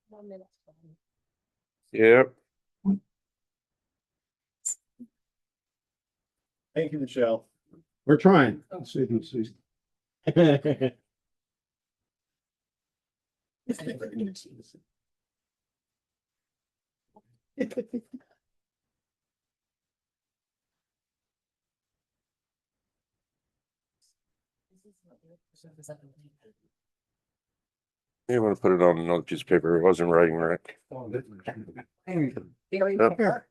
1 minute. Yep. Thank you, Michelle. We're trying. You want to put it on another piece of paper. It wasn't writing right. Very Yep. fair.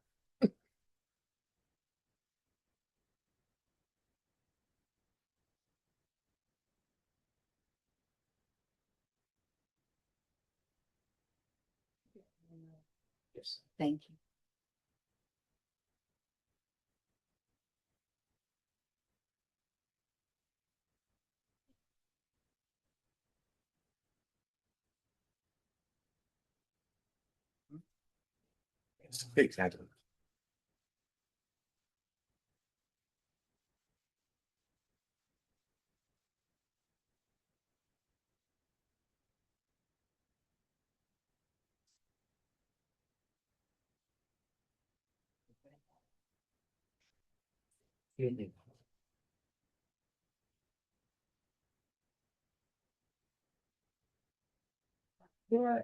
Thank you. Exactly.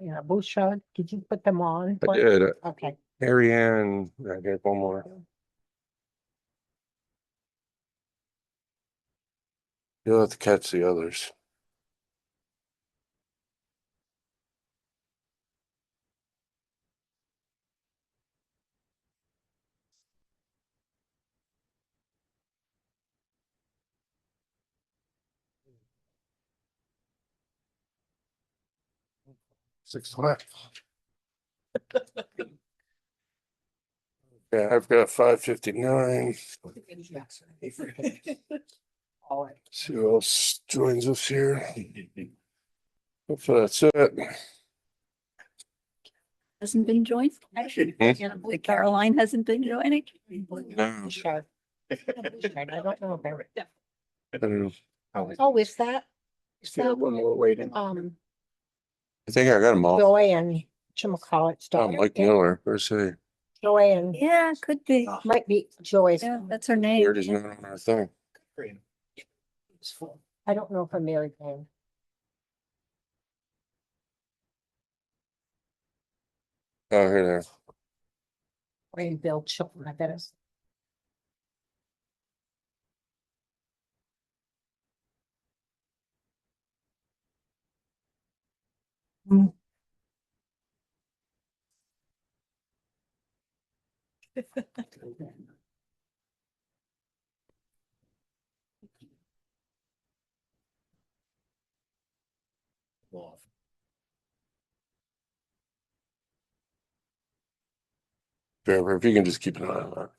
Yeah, Bouchard, did you put them on? I did. Okay. Mary Ann, I got one more. You'll have to catch the others. Six left. Yeah, I've got 5:59. See who else joins us here. Hopefully that's it. Hasn't been joined? The Caroline hasn't been joining? No, Bouchard. Bouchard, I don't know about it. I don't know. Oh, is that? Is Yeah, that, one more waiting. I think I got them all. Joanne, whatchamacallit's Oh, daughter? Mike Miller. Where's he? Joanne, Yeah, could be. might be Joy's. Yeah, that's her Here name. it is not on our thing. I don't know if I'm married name. Oh, here they are. Or Bill Chilton, I bet it's. Trevor, if you can just keep an eye on that.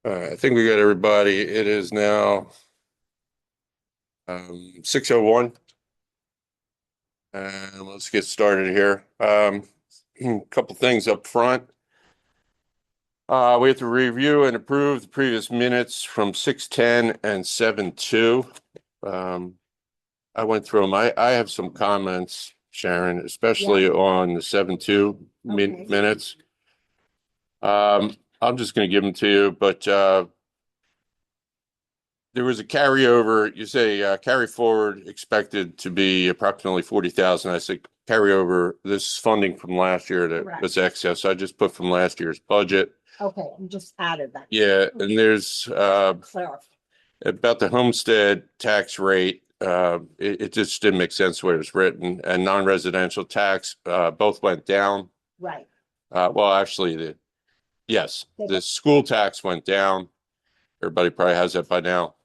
All right, I think we got everybody. It is now 6:01. And let's get started here. A couple things up front. We have to review and approve the previous minutes from 6:10 and 7:2. I went through them. I have some comments, Sharon, especially on the 7:2 minutes. I'm just going to give them to you, but there was a carryover. You say carry forward expected to be approximately 40,000. I said carryover. This is funding from last year that Correct. was excess. I just put from last year's budget. Okay, you just added that. Yeah, and there's Clarify. about the homestead tax rate. It just didn't make sense the way it was written, and non-residential tax both went down. Right. Well, actually, yes, the school tax went down. Everybody probably has that by now.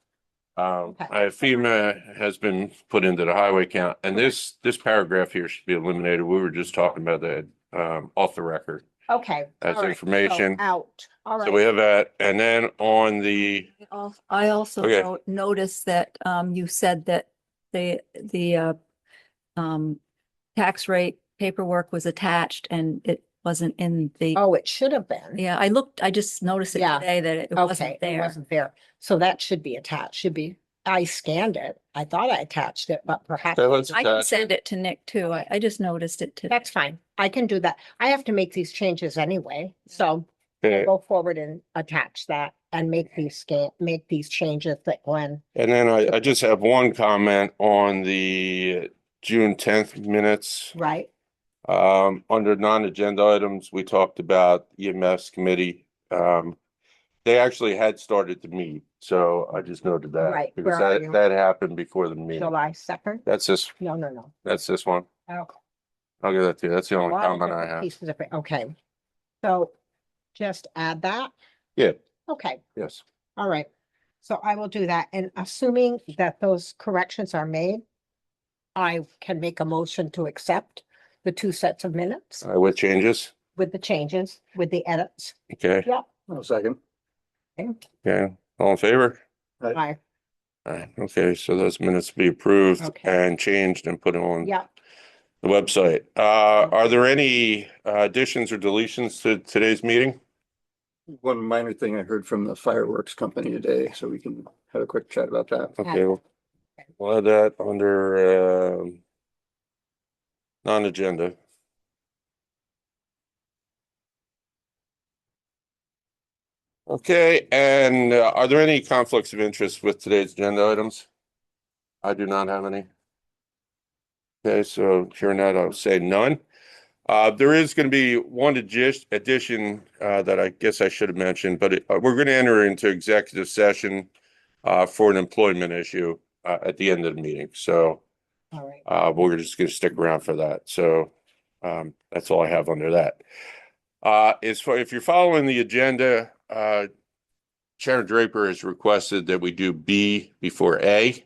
FEMA has been put into the highway count, and this paragraph here should be eliminated. We were just talking about that off the record. Okay. As all right, information. so out. All right. So we have that, and then on the I also Okay. noticed that you said that the tax rate paperwork was attached and it wasn't in the, Oh, it should have been. yeah, I just noticed it Yeah. today that it Okay, wasn't it there. wasn't there. So that should be attached, should be I scanned it. I thought I attached it, but perhaps Okay, let's I can attach. send it to Nick too. I just noticed it today. that's fine. I can do that. I have to make these changes anyway, so Okay, I'll go forward and attach that and make these changes that Glenn. and then I just have one comment on the June 10th minutes. Right, Under non-agenda items, we talked about EMS committee. They actually had started to meet, so I just noted that. Right, Because where are you? that happened before the meeting. July 2nd? That's this, No. that's this one. Okay. I'll give that to you. That's the A only lot of comment I different have. pieces of it. Okay. So just add that. Yeah, Okay, yes. all right. So I will do that. And assuming that those corrections are made, I can make a motion to accept the 2 sets of minutes With changes. with the changes, with the edits. Okay, Yep. No second. okay. All in favor? I, All right, okay, so those minutes be approved Okay. and changed and put on yep. the website. Are there any additions or deletions to today's meeting? One minor thing I heard from the fireworks company today, so we can have a quick chat about that. Okay, we'll add that under non-agenda. Okay, and are there any conflicts of interest with today's agenda items? I do not have any. Okay, so hearing that, I'll say none. There is going to be one addition that I guess I should have mentioned, but we're going to enter into executive session for an employment issue at the end of the meeting. So All right. we're just going to stick around for that. So that's all I have under that. If you're following the agenda, Sharon Draper has requested that we do B before A.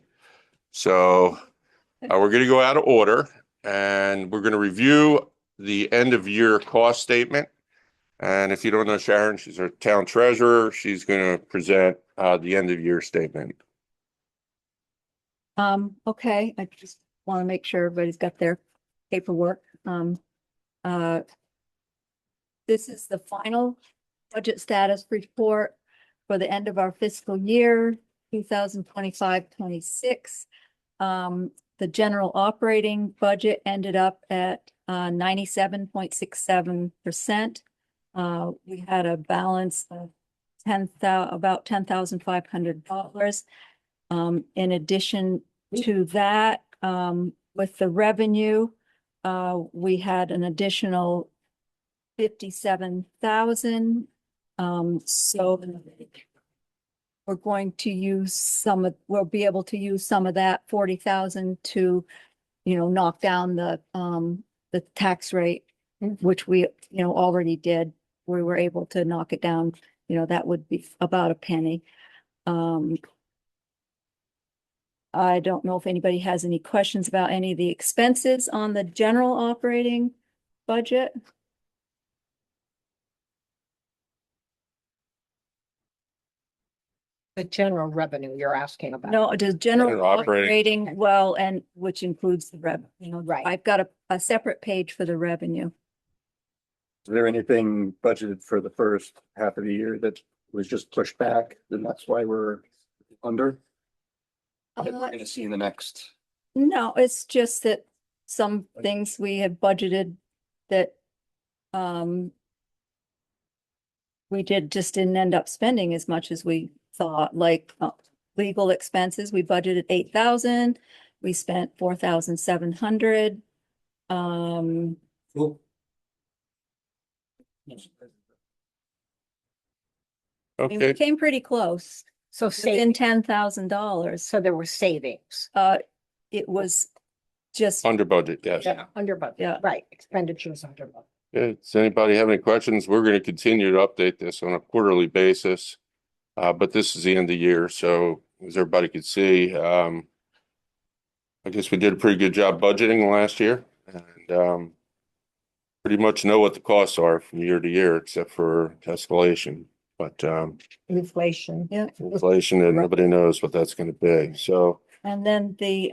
So we're going to go out of order and we're going to review the end of year cost statement. And if you don't know Sharon, she's our town treasurer. She's going to present the end of year statement. Okay, I just want to make sure everybody's got their paperwork. This is the final budget status report for the end of our fiscal year, 2025-26. The general operating budget ended up at 97.67%. We had a balance of about $10,500. In addition to that, with the revenue, we had an additional 57,000. So we're going to use we'll be able to use some of that 40,000 to, knock down the tax rate, which we, already did. We were able to knock it down, that would be about a penny. I don't know if anybody has any questions about any of the expenses on the general operating budget. The general revenue you're asking about. No, the general General operating. operating, well, and which includes the revenue. Right. I've got a separate page for the revenue. Is there anything budgeted for the first half of the year that was just pushed back, then that's why we're under? That we're gonna see in the next. No, it's just that some things we had budgeted that we just didn't end up spending as much as we thought, like legal expenses. We budgeted 8,000. We spent 4,700. We Okay, came pretty close, So within saving, $10,000. so there were savings. It was just, under budget, yes. Yeah, under budget. Yeah. Right, expenditures under budget. Okay, does anybody have any questions? We're going to continue to update this on a quarterly basis. But this is the end of the year, so as everybody could see, I guess we did a pretty good job budgeting last year and pretty much know what the costs are from year to year, except for escalation. But Inflation. yeah. inflation, and nobody knows what that's going to be. So And then the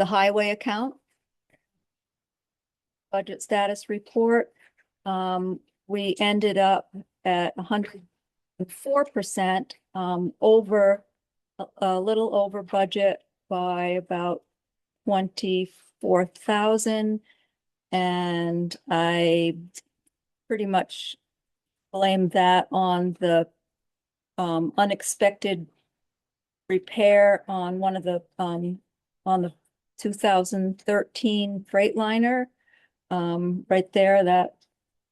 highway account budget status report, we ended up at 104% over a little over budget by about 24,000. And I pretty much blame that on the unexpected repair on one of the on the 2013 Freightliner. Right there, that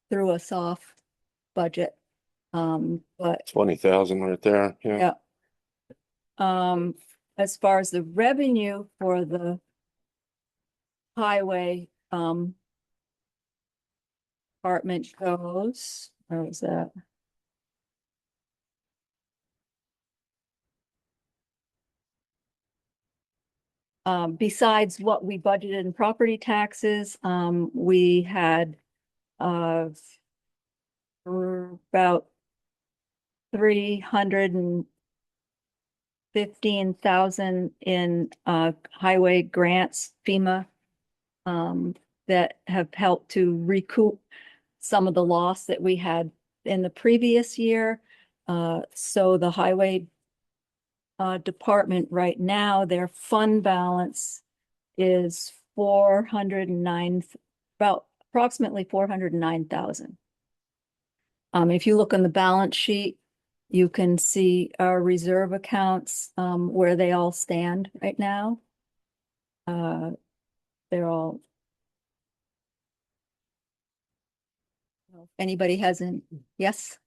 threw us off budget. But 20,000 right there. Yeah. yeah. As far as the revenue for the highway department goes, where was that? Besides what we budgeted in property taxes, we had about 315,000 in highway grants, FEMA, that have helped to recoup some of the loss that we had in the previous year. So the highway department right now, their fund balance is 409, about approximately 409,000. If you look on the balance sheet, you can see our reserve accounts, where they all stand right now. They're all. If anybody hasn't, yes?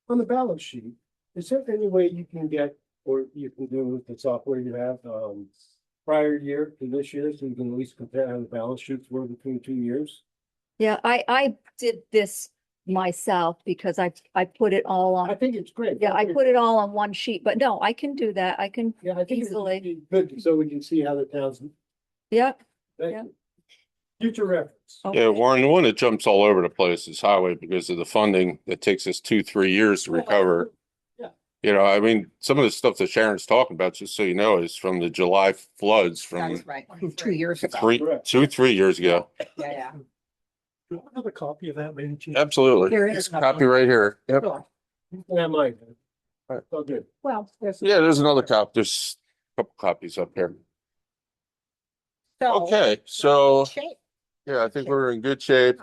On the balance sheet, is there any way you can get, or you can do with the software you have, prior year to this year, so you can at least compare how the balance sheets were between 2 years? Yeah, I did this myself because I put it all I on, think it's great. yeah, I put it all on one sheet, but no, I can do that. I can, Yeah, I think easily. it'd be good, so we can see how the towns. yeah. Thank Yeah. you. Future reference. Yeah, Okay. Warren, the one that jumps all over the place is highway because of the funding that takes us 2-3 years to recover. Yeah. You know, I mean, some of the stuff that Sharon's talking about, just so you know, is from the July floods from That's right, 2 years ago. 3 years ago. Yeah, yeah. Do you have a copy of that, maybe? Chief? Absolutely. There is It's a another copy right here. Yep. Sure. Yeah, mine. Right. Oh, good. Well, there's. Yeah, there's another copy. There's a couple copies up here. So, Okay, so shape. yeah, I think we're in good shape.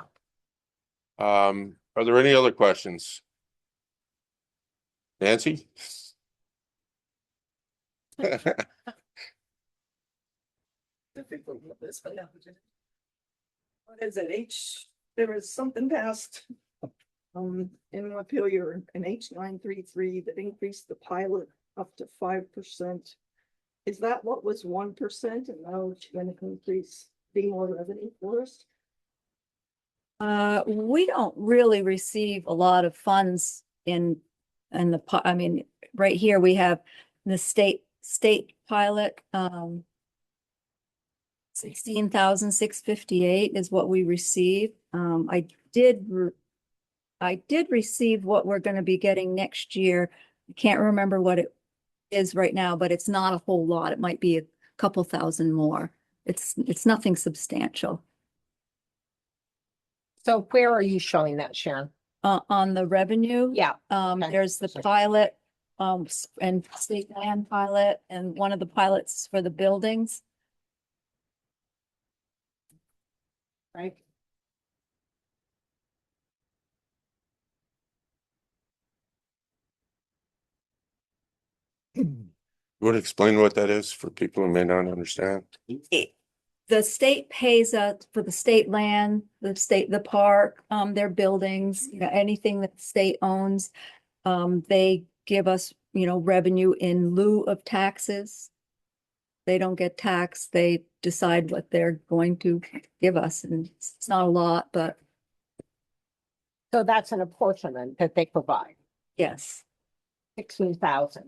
Are there any other questions? Nancy? Difficult with this, but yeah. What is it? There was something passed. In Montpelier, an H933 that increased the pilot up to 5%. Is that what was 1%? And now it's going to increase being more revenue for us? We don't really receive a lot of funds in I mean, right here we have the state pilot, 16,658 is what we receive. I did receive what we're going to be getting next year. I can't remember what it is right now, but it's not a whole lot. It might be a couple thousand more. It's nothing substantial. So where are you showing that, Sharon? On the revenue. Yeah, okay. There's the pilot, and state land pilot, and one of the pilots for the buildings. right. Would explain what that is for people who may not understand. The state pays us for the state land, the park, their buildings, you know, anything that the state owns. They give us, you know, revenue in lieu of taxes. They don't get taxed. They decide what they're going to give us, and it's not a lot, but So that's an apportionment that they provide, yes, 16,000.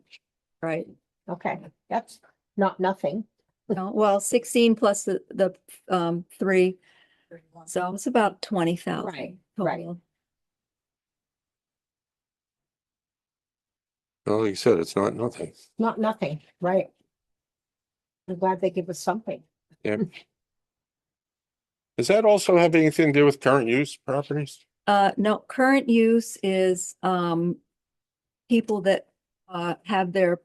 right. Okay, that's not nothing. No, well, 16 plus the 3, so it's about 20,000. Right, right. total. Well, like you said, it's not nothing. Not nothing, right? I'm glad they give us something. Yeah. Does that also have anything to do with current use properties? No, current use is people that have their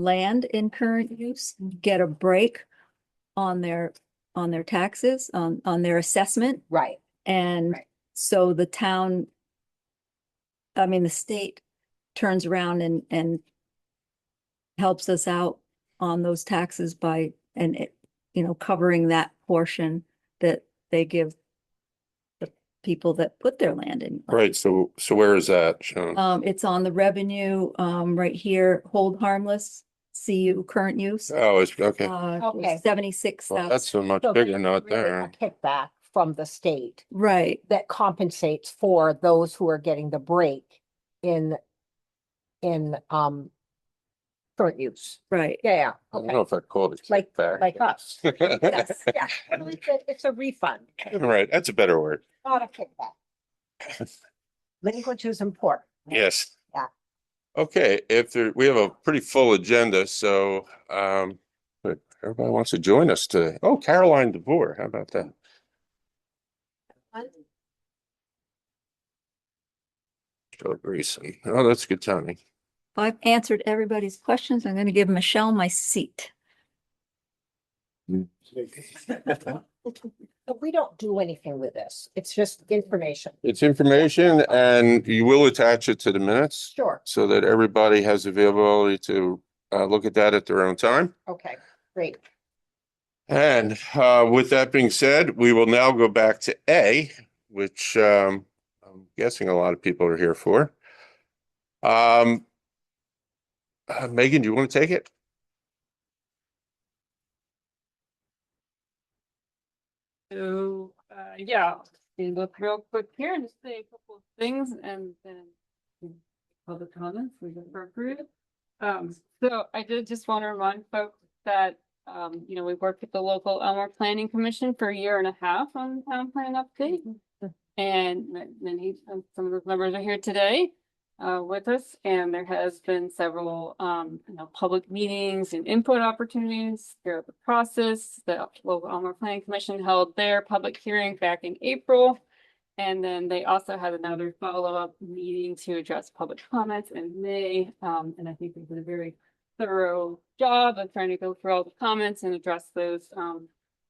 land in current use get a break on their taxes, on their assessment. Right, And Right. so the town, I mean, the state turns around and helps us out on those taxes by, and it, covering that portion that they give the people that put their land in. Right, so where is that shown? It's on the revenue, right here, hold harmless, CU current use. Oh, it's, okay. Okay. 76 Well, that's a much so bigger there's note really a there. kickback from the state Right, that compensates for those who are getting the break in current use. right. Yeah, I don't okay, know if I'd call it a like kickback. us. but- Yes, yeah, well, it's a refund, Right, that's a better word. not a kickback. Language is important. Yes. Yeah. Okay, we have a pretty full agenda, so, but everybody wants to join us today. Oh, Caroline DeVore, how about that? Joe Greason. Oh, that's good timing. I've answered everybody's questions. I'm going to give Michelle my seat. But we don't do anything with this. It's just information. It's information and you will attach it to the minutes Sure, so that everybody has availability to look at that at their own time. okay, great. And with that being said, we will now go back to A, which I'm guessing a lot of people are here for. Megan, do you want to take it? So, yeah, we look real quick here and just say a couple of things and then public comments, we can approve. So I did just want to remind folks that, we've worked with the local Elmore Planning Commission for a year and a half on the town plan update. And some of those members are here today with us, and there has been several, public meetings and input opportunities throughout the process. The local Elmore Planning Commission held their public hearing back in April. And then they also had another follow-up meeting to address public comments in May. And I think they did a very thorough job of trying to go through all the comments and address those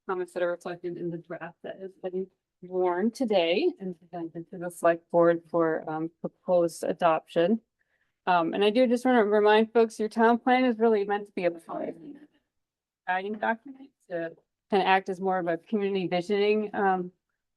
comments that are reflected in the draft that has been warned today and presented to the select board for proposed adoption. And I do just want to remind folks, your town plan is really meant to be a guiding document to kind of act as more of a community visioning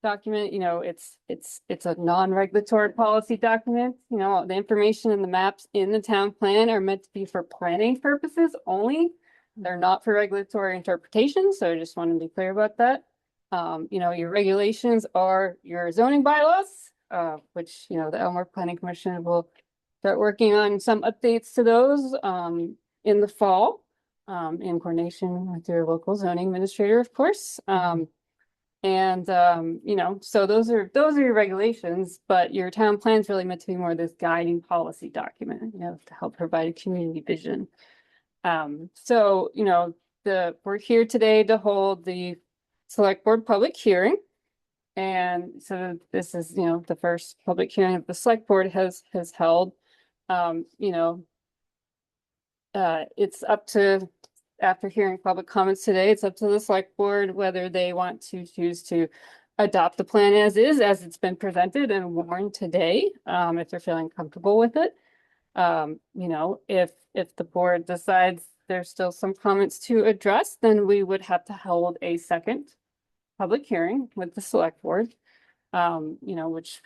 document. It's a non-regulatory policy document. The information and the maps in the town plan are meant to be for planning purposes only. They're not for regulatory interpretation, so I just want to be clear about that. Your regulations are your zoning bylaws, which, the Elmore Planning Commission will start working on some updates to those in the fall, in coordination with your local zoning administrator, of course. So those are your regulations, but your town plan is really meant to be more this guiding policy document, to help provide a community vision. We're here today to hold the select board public hearing. And so this is, the first public hearing that the select board has held. It's up to, after hearing public comments today, it's up to the select board whether they want to choose to adopt the plan as is, as it's been presented and warned today, if they're feeling comfortable with it. If the board decides there's still some comments to address, then we would have to hold a second public hearing with the select board. Which,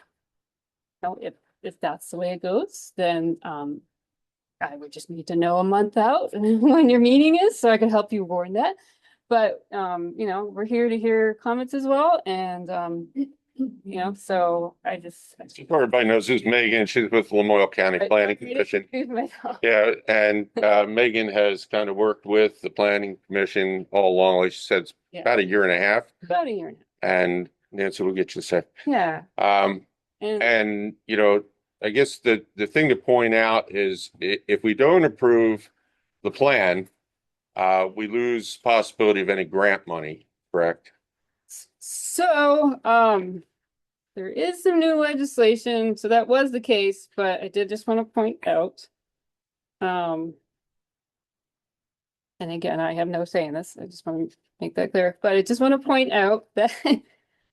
if that's the way it goes, then I would just need to know a month out when your meeting is, so I could help you warn that. But, we're here to hear comments as well, and, so I just. Everybody knows who's Megan. She's with Lamoille County Planning Commission. Yeah, and Megan has kind of worked with the planning commission all along, like she said, Yeah. about a year and a half. About a year and a half. And Nancy will get you a sec. Yeah. And I guess the thing to point out is if we don't approve the plan, we lose possibility of any grant money, correct? So, there is some new legislation, so that was the case, but I did just want to point out. and again, I have no say in this, I just want to make that clear, but I just want to point out that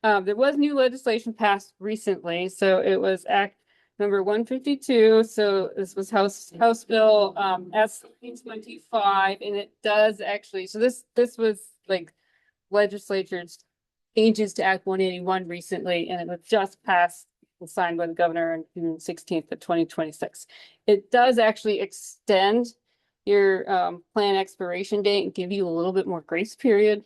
there was new legislation passed recently, so it was Act number 152, so this was House Bill S 25, and it does actually, so this was like legislature's changes to Act 181 recently, and it was just passed and signed by the governor on June 16th of 2026. It does actually extend your plan expiration date and give you a little bit more grace period.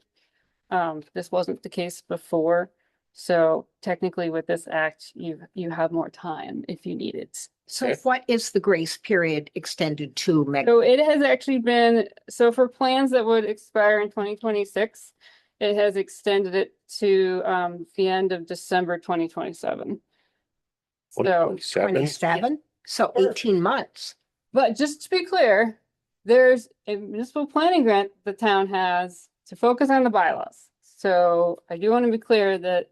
This wasn't the case before. So technically with this act, you have more time if you need it. So what is the grace period extended to, Meg? So it has actually been, so for plans that would expire in 2026, it has extended it to the end of December 2027. So, 27? 27? So 18 months. but just to be clear, there's a municipal planning grant the town has to focus on the bylaws. So I do want to be clear that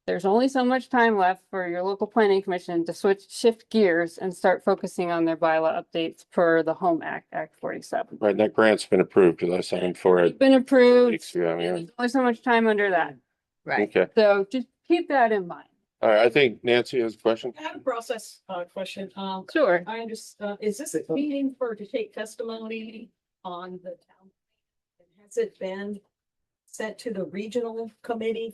there's only so much time left for your local planning commission to shift gears and start focusing on their bylaw updates per the Home Act, Act 47. Right, that grant's been approved because I signed for It's it. been approved. weeks ago, yeah. There's only so much time under that. Right. Okay, So just keep that in mind. all right, I think Nancy has a question. I have a process, question. Sure. I understand, is this a meeting to take testimony on the town? Has it been sent to the regional committee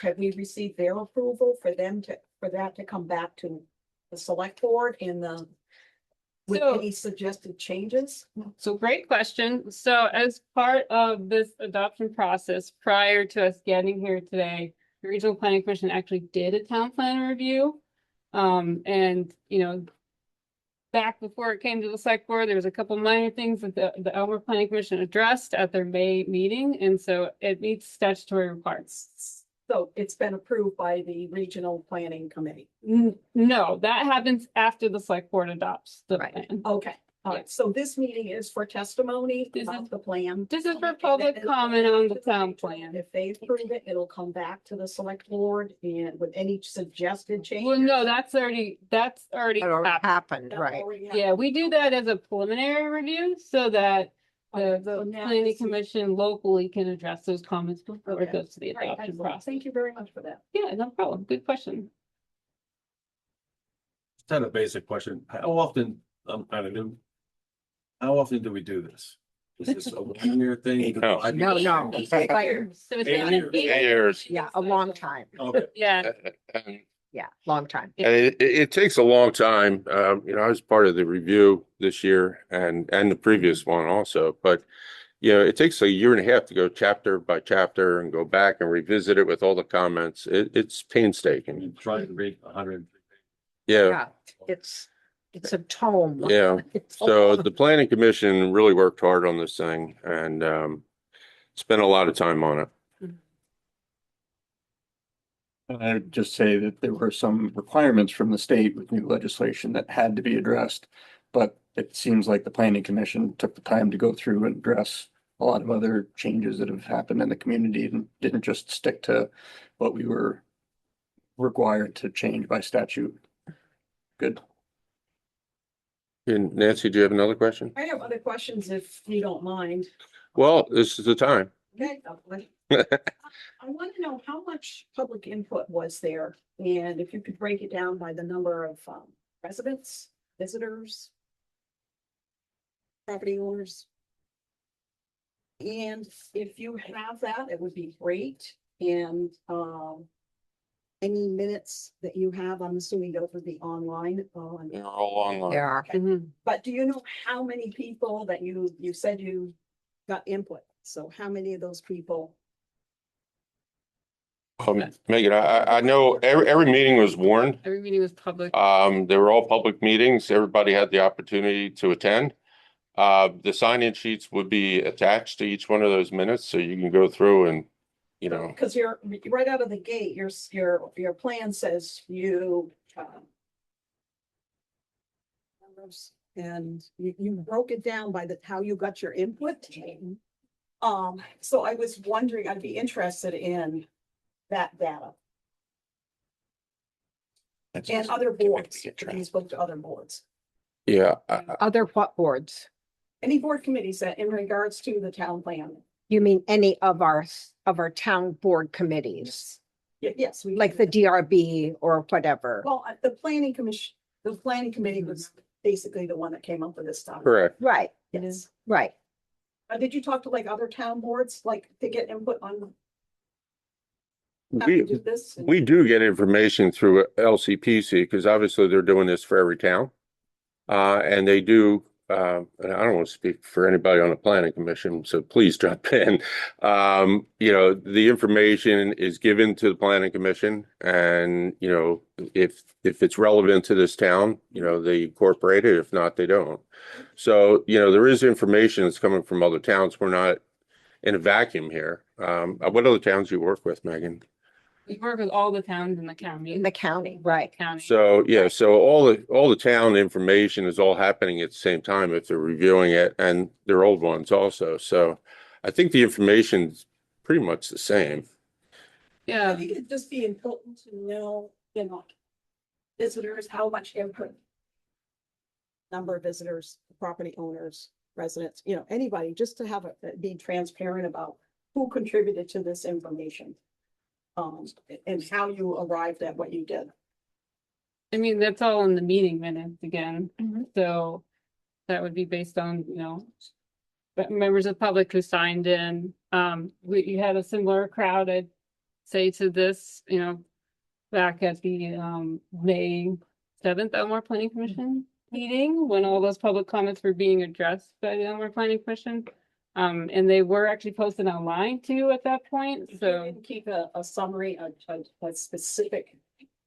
have we received their approval for that to come back to the select board with So- any suggested changes? So great question. So as part of this adoption process, prior to us getting here today, the Regional Planning Commission actually did a town plan review. And back before it came to the select board, there was a couple minor things that the Elmer Planning Commission addressed at their May meeting, and so it meets statutory requirements. So it's been approved by the regional planning committee. No, that happens after the select board adopts the Right. plan. Okay, all right. So this meeting is for testimony This about is- the plan. This is for And public then it'll comment come on back the to town plan. If they approve it, it'll come back to the select board and with any suggested changes. Well, no, that's already That already happened. happened, That right? already Yeah, we do that as a preliminary review so that the Okay, so now planning this is- commission locally can address those comments before it Okay. goes to the All right, adoption excellent. process. Thank you very much for that. Yeah, no problem. Good question. Just had a basic question. How often, I'm kind of new. How often do we do this? Is this a 1 year thing? No. No, no. So it's 8 been years. 8 Years. Yeah, a long time. Okay. Yeah, And Yeah, long time. it takes a long time. I was part of the review this year and the previous one also, but it takes a year and a half to go chapter by chapter and go back and revisit it with all the comments. It's painstaking. You try to read 100. Yeah, Yeah, it's a tome. yeah. It's a So lot. the planning commission really worked hard on this thing and spent a lot of time on it. And I'd just say that there were some requirements from the state with new legislation that had to be addressed. But it seems like the planning commission took the time to go through and address a lot of other changes that have happened in the community and didn't just stick to what we were required to change by statute. Good. And Nancy, do you have another question? I have other questions if you don't mind. Well, this is the time. Okay. I want to know how much public input was there and if you could break it down by the number of residents, visitors, property owners. And if you have that, it would be great. And any minutes that you have, I'm assuming those would be online. They're all online. There are. Mhm. But do you know how many people that you said you got input? So how many of those people? Megan, I know every meeting was warned. Every meeting was public. They were all public meetings. Everybody had the opportunity to attend. The sign-in sheets would be attached to each one of those minutes, so you can go through and, Because you're right out of the gate, your plan says you. And you broke it down by how you got your input. So I was wondering, I'd be interested in that data and other boards, if you spoke to other boards. yeah. Other what boards? Any board committees that in regards to the town plan? You mean any of our town board committees, Yes. we like the DRB or whatever? Well, the planning commission, the planning committee was basically the one that came up with this stuff. Correct. Right, Yes. right. Did you talk to like other town boards, like to get input on how to We, do this? we do get information through LCPC because obviously they're doing this for every town. And they do, and I don't want to speak for anybody on the planning commission, so please jump in. The information is given to the planning commission and, if it's relevant to this town, they incorporate it. If not, they don't. So, there is information that's coming from other towns. We're not in a vacuum here. What other towns do you work with, Megan? We work with all the towns in the county. In the county, right. County. So, yeah, so all the town information is all happening at the same time if they're reviewing it, and their old ones also. So I think the information's pretty much the same. I Yeah, think it'd just be important to know, visitors, how much input. Number of visitors, property owners, residents, anybody, just to have it be transparent about who contributed to this information. And how you arrived at what you did. I mean, that's all in the meeting minutes again, Mhm. so that would be based on, but members of the public who signed in. You had a similar crowd, I'd say, to this, back at the May 7th Elmore Planning Commission meeting, when all those public comments were being addressed by the Elmore Planning Commission. And they were actually posted online too at that point, You so didn't keep a summary, a specific.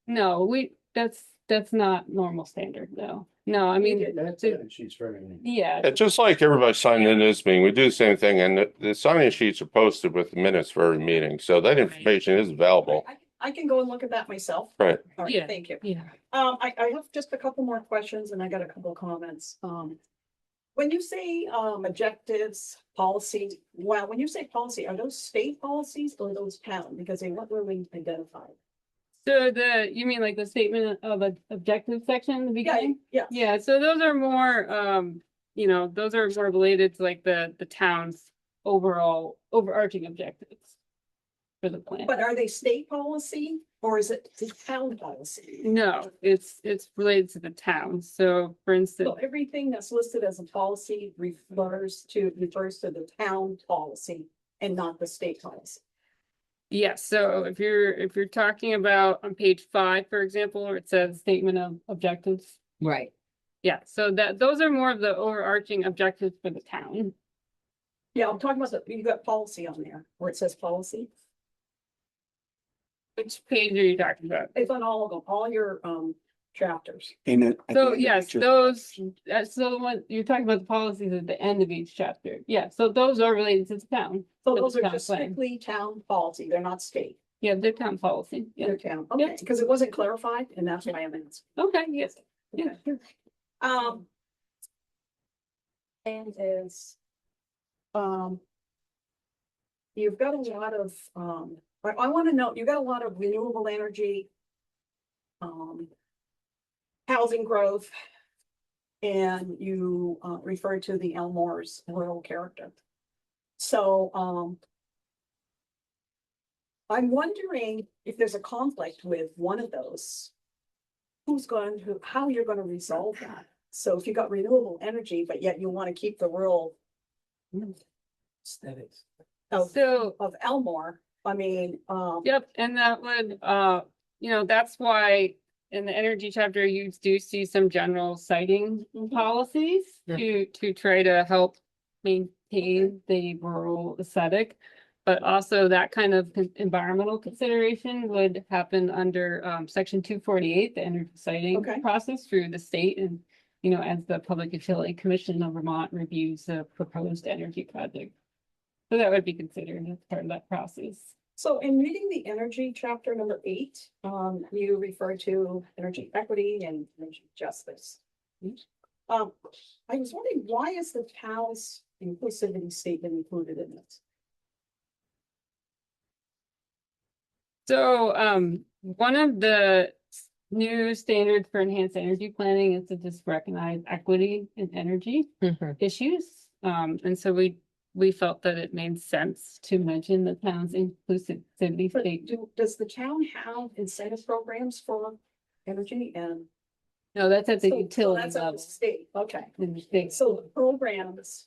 no, that's not normal standard though. No, I mean, That's it, she's for everything. yeah, Yeah, just like everybody signed in this meeting, we do the same thing, and the sign-in sheets are posted with the minutes for every meeting, so that information is available. I can go and look at that myself. Right. All right, Yeah. thank you. yeah. I have just a couple more questions and I got a couple of comments. When you say, objectives, policy, well, when you say policy, are those state policies or those town? Because they weren't really identified. So you mean like the statement of objective section in the Yeah, beginning? yeah. Yeah, so those are more, those are more related to like the town's overall overarching objectives for the plan. But are they state policy or is it the town policy? No, it's related to the town. So for instance, So everything that's listed as a policy refers to the town policy and not the state policy. yes, so if you're talking about on page 5, for example, where it says statement of objectives. Right. Yeah, so those are more of the overarching objectives for the town. Yeah, I'm talking about you got policy on there where it says policy. Which page are you talking about? It's on all of them, all your chapters. So yes, those, so the one, you're talking about the policies at the end of each chapter. Yeah, so those are related to the town. So With those the are town just plan. strictly town policy. They're not state. Yeah, they're town policy. Yeah, They're town. Okay, because it wasn't clarified and that's why I'm asking. okay, yes. Yeah, Okay. sure. And is, you've got a lot of, I want to know, you've got a lot of renewable energy, housing growth, and you, refer to the Elmore's rural character. So, I'm wondering if there's a conflict with one of those. How you're going to resolve that? So if you got renewable energy, but yet you want to keep the rural Aesthetics. of Elmore, I mean, Yep, and that would, that's why in the energy chapter, you do see some general siting policies to try to help maintain the rural aesthetic. But also that kind of environmental consideration would happen under section 248, the energy siting Okay. process through the state and, as the Public Utility Commission of Vermont reviews the proposed energy project. So that would be considered as part of that process. so in reading the energy chapter number 8, you refer to energy equity and energy justice. I was wondering, why is the town's inclusivity statement included in this? So, one of the new standards for enhanced energy planning is to just recognize equity in energy Mhm. issues. And so we felt that it made sense to mention the town's inclusivity But state. does the town have incentive programs for energy and? No, that's at the So utility that's at the level. state, okay. In the state. So the programs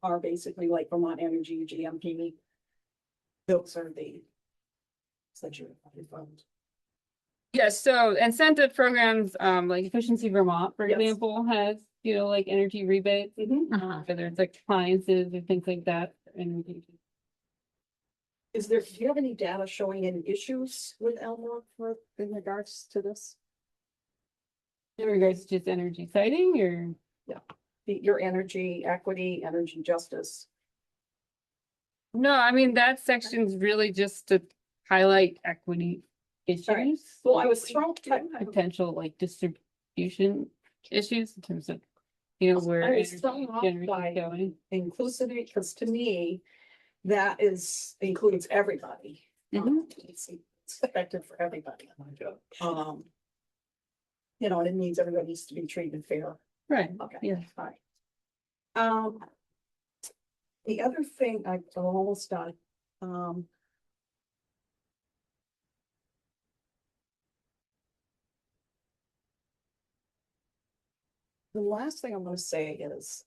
are basically like Vermont Energy, GMP. Those are the. Such your fund. Yes, so incentive programs, like Efficiency Vermont, for Yes. example, has, like energy rebates, whether it's like appliances or things like that. Energy. Do you have any data showing any issues with Elmore in regards to this? In regards to just energy siting or? Your energy equity, energy justice. No, I mean, that section's really just to highlight equity right. issues. Well, I was thrown. Potential like distribution issues in terms of, where I was energy thrown off generation by is going. inclusivity, because to me, that includes everybody. It's effective for everybody. And it means everybody needs to be treated fair. Right, Okay. yeah. Fine. The other thing I'm almost done. The last thing I'm gonna say is.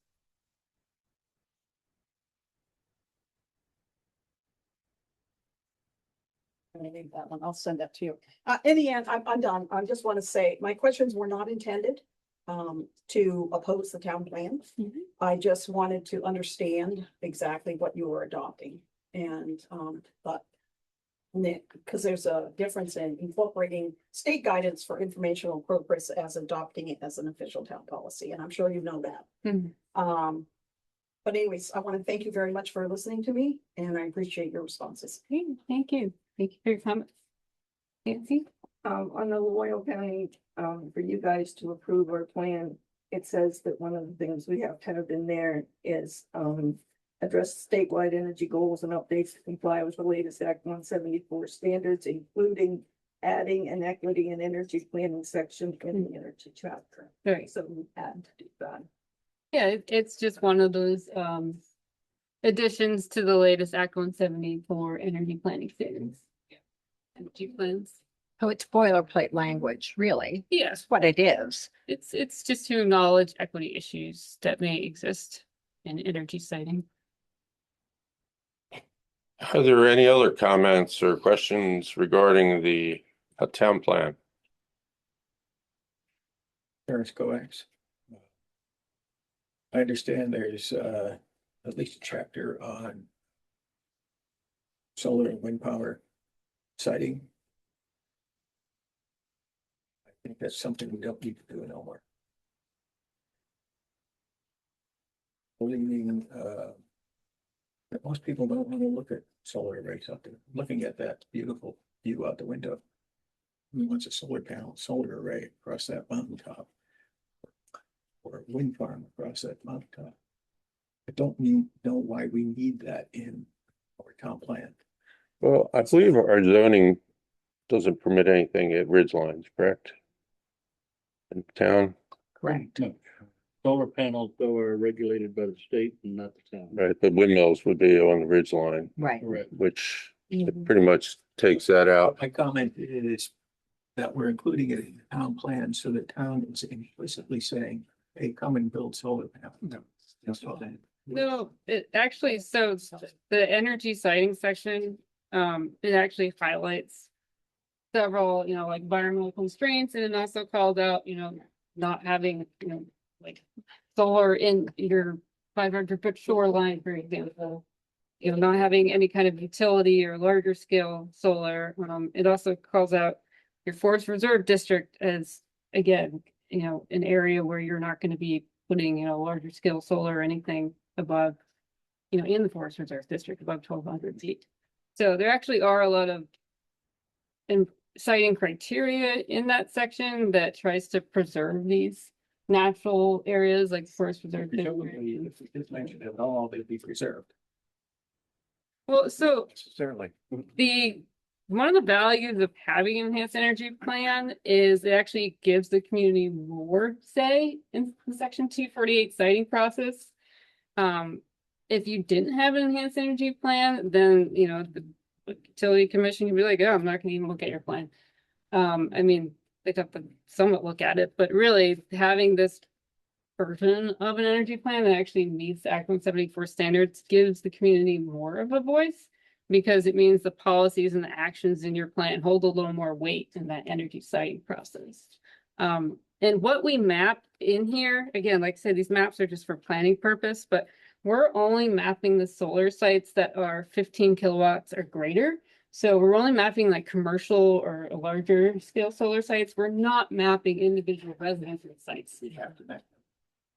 I'm gonna leave that one. I'll send that to you. In the end, I'm done. I just want to say, my questions were not intended to oppose the town plan. I just wanted to understand exactly what you were adopting and, but because there's a difference in incorporating state guidance for informational purpose as adopting it as an official town policy, and I'm sure you know that. But anyways, I want to thank you very much for listening to me, and I appreciate your responses. Okay, thank you. Thank you for your comments. Nancy? On the Loyal County, for you guys to approve our plan, it says that one of the things we have to have in there is, address statewide energy goals and updates to comply with the latest Act 174 standards, including adding an equity and energy planning section in the energy chapter. Right. So we had to do that. Yeah, it's just one of those additions to the latest Act 174 energy planning standards. Energy plans. So it's boilerplate language, really. Yes, What it is. it's just to acknowledge equity issues that may exist in energy siting. Are there any other comments or questions regarding the town plan? Terrence Coax. I understand there's at least a chapter on solar and wind power siting. I think that's something we don't need to do in Elmore. Meaning, that most people don't want to look at solar arrays out there, looking at that beautiful view out the window. Who wants a solar panel, solar array across that mountaintop? Or a wind farm across that mountaintop? I don't know why we need that in our town plan. Well, I believe our zoning doesn't permit anything at ridge lines, correct? In town, Correct. No. Solar panels though are regulated by the state and not the town. right? The windmills would be on the ridge line, Right. Correct. which it pretty much takes that out. My comment is that we're including it in the town plan, so the town is implicitly saying, hey, come and build solar panels. No. That's all that. No, it actually, so the energy siting section, it actually highlights several, like environmental constraints, and it also called out, not having, like solar in your 500-foot shoreline, for example. Not having any kind of utility or larger scale solar. It also calls out your forest reserve district as, again, an area where you're not going to be putting, larger scale solar or anything above, in the forest reserve district above 1,200 feet. So there actually are a lot of citing criteria in that section that tries to preserve these natural areas like forest reserve. Presumably, if we did mention it at all, they'd be preserved. Well, so Necessarily. one of the values of having an enhanced energy plan is it actually gives the community more say in the section 248 siting process. If you didn't have an enhanced energy plan, then, you know, the utility commission can be like, oh, I'm not gonna even look at your plan. I mean, they'd have to somewhat look at it, but really having this version of an energy plan that actually meets the Act 174 standards gives the community more of a voice, because it means the policies and the actions in your plan hold a little more weight in that energy siting process. And what we map in here, again, like I said, these maps are just for planning purpose, but we're only mapping the solar sites that are 15 kilowatts or greater. So we're only mapping like commercial or larger scale solar sites. We're not mapping individual residential sites.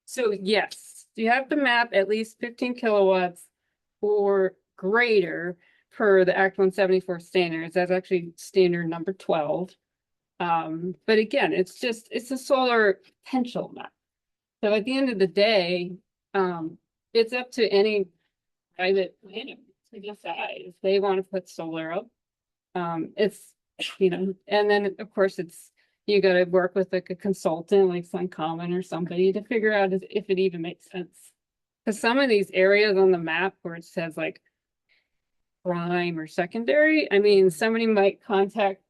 So yes, you have to map at least 15 kilowatts or greater per the Act 174 standards. That's actually standard number 12. But again, it's a solar potential map. So at the end of the day, it's up to any private planner to decide if they want to put solar up. It's, you know, and then of course you got to work with like a consultant like Suncommon or somebody to figure out if it even makes sense. Because some of these areas on the map where it says like prime or secondary, I mean, somebody might contact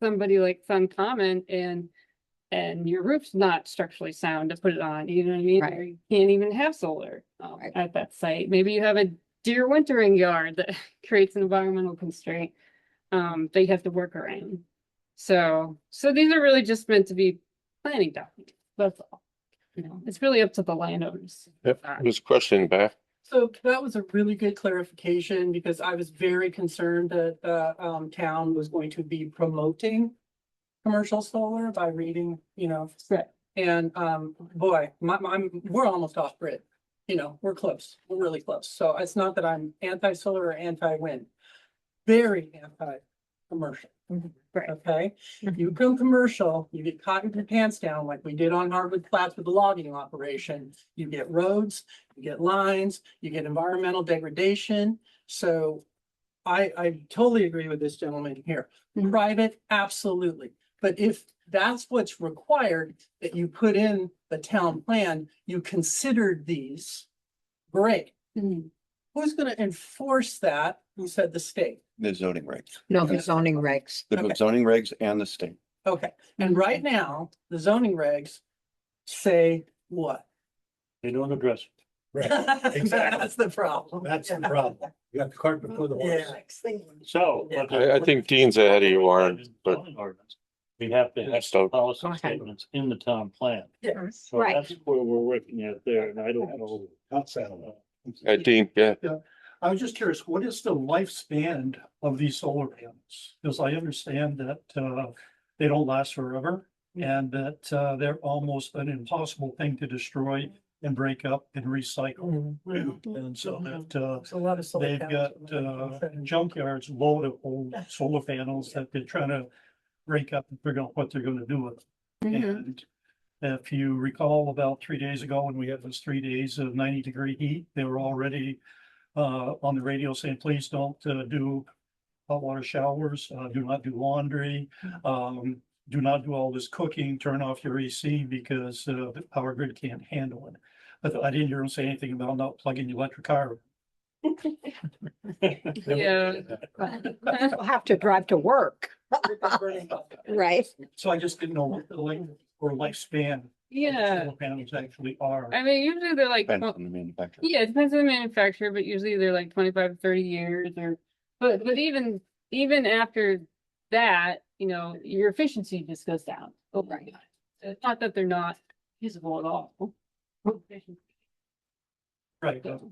somebody like Suncommon and your roof's not structurally sound to put it on, you know what I mean? Right. Or you can't even have solar Right. at that site. Maybe you have a deer wintering yard that creates an environmental constraint that you have to work around. So these are really just meant to be planning documents. That's all. You know, it's really up to the landowners. Yep, there's a question back. So that was a really good clarification, because I was very concerned that the town was going to be promoting commercial solar by reading, you know. Right. And boy, we're almost off grid. You know, we're close. We're really close. So it's not that I'm anti-solar or anti-wind. Very anti-commercial. Right. Okay, you go commercial, you get caught with your pants down like we did on Hardwood Flats with the logging operation. You get roads, you get lines, you get environmental degradation. So I totally agree with this gentleman here. Private, absolutely. But if that's what's required, that you put in the town plan, you considered these, great. Who's gonna enforce that? Who said the state? The zoning regs, No, the zoning regs. the Okay. zoning regs and the state. Okay, and right now, the zoning regs say what? They don't address it. Exactly. That's the problem. That's the problem. You got the cart before the horse. Yeah. So. Yeah. but I think Dean's ahead of you, Warren, but Zoning ordinance, we have to have So- policy Go ahead. statements in the town plan. Yes. So Right. that's where we're working at there, and I don't know. Outside. Dean, yeah. I was just curious, what is the lifespan of these solar panels? Because I understand that they don't last forever and that they're almost an impossible thing to destroy and break up and recycle. And so that There's a lot of solar they've got panels. junkyards load of old solar panels that they're trying to break up and figure out what they're going to do with them. And if you recall, about 3 days ago, when we had those 3 days of 90-degree heat, they were already on the radio saying, please don't do hot water showers, do not do laundry, do not do all this cooking, turn off your AC because the power grid can't handle it. But I didn't hear them say anything about not plugging the electric car. Yeah. We'll have to drive to work. Right. So I just didn't know what the length or lifespan of Yeah. solar panels actually are. I mean, usually they're like, Depends on the manufacturer. yeah, it depends on the manufacturer, but usually they're like 25 to 30 years but even after that, you know, your efficiency just goes down. Right. It's not that they're not usable at all. Right. Do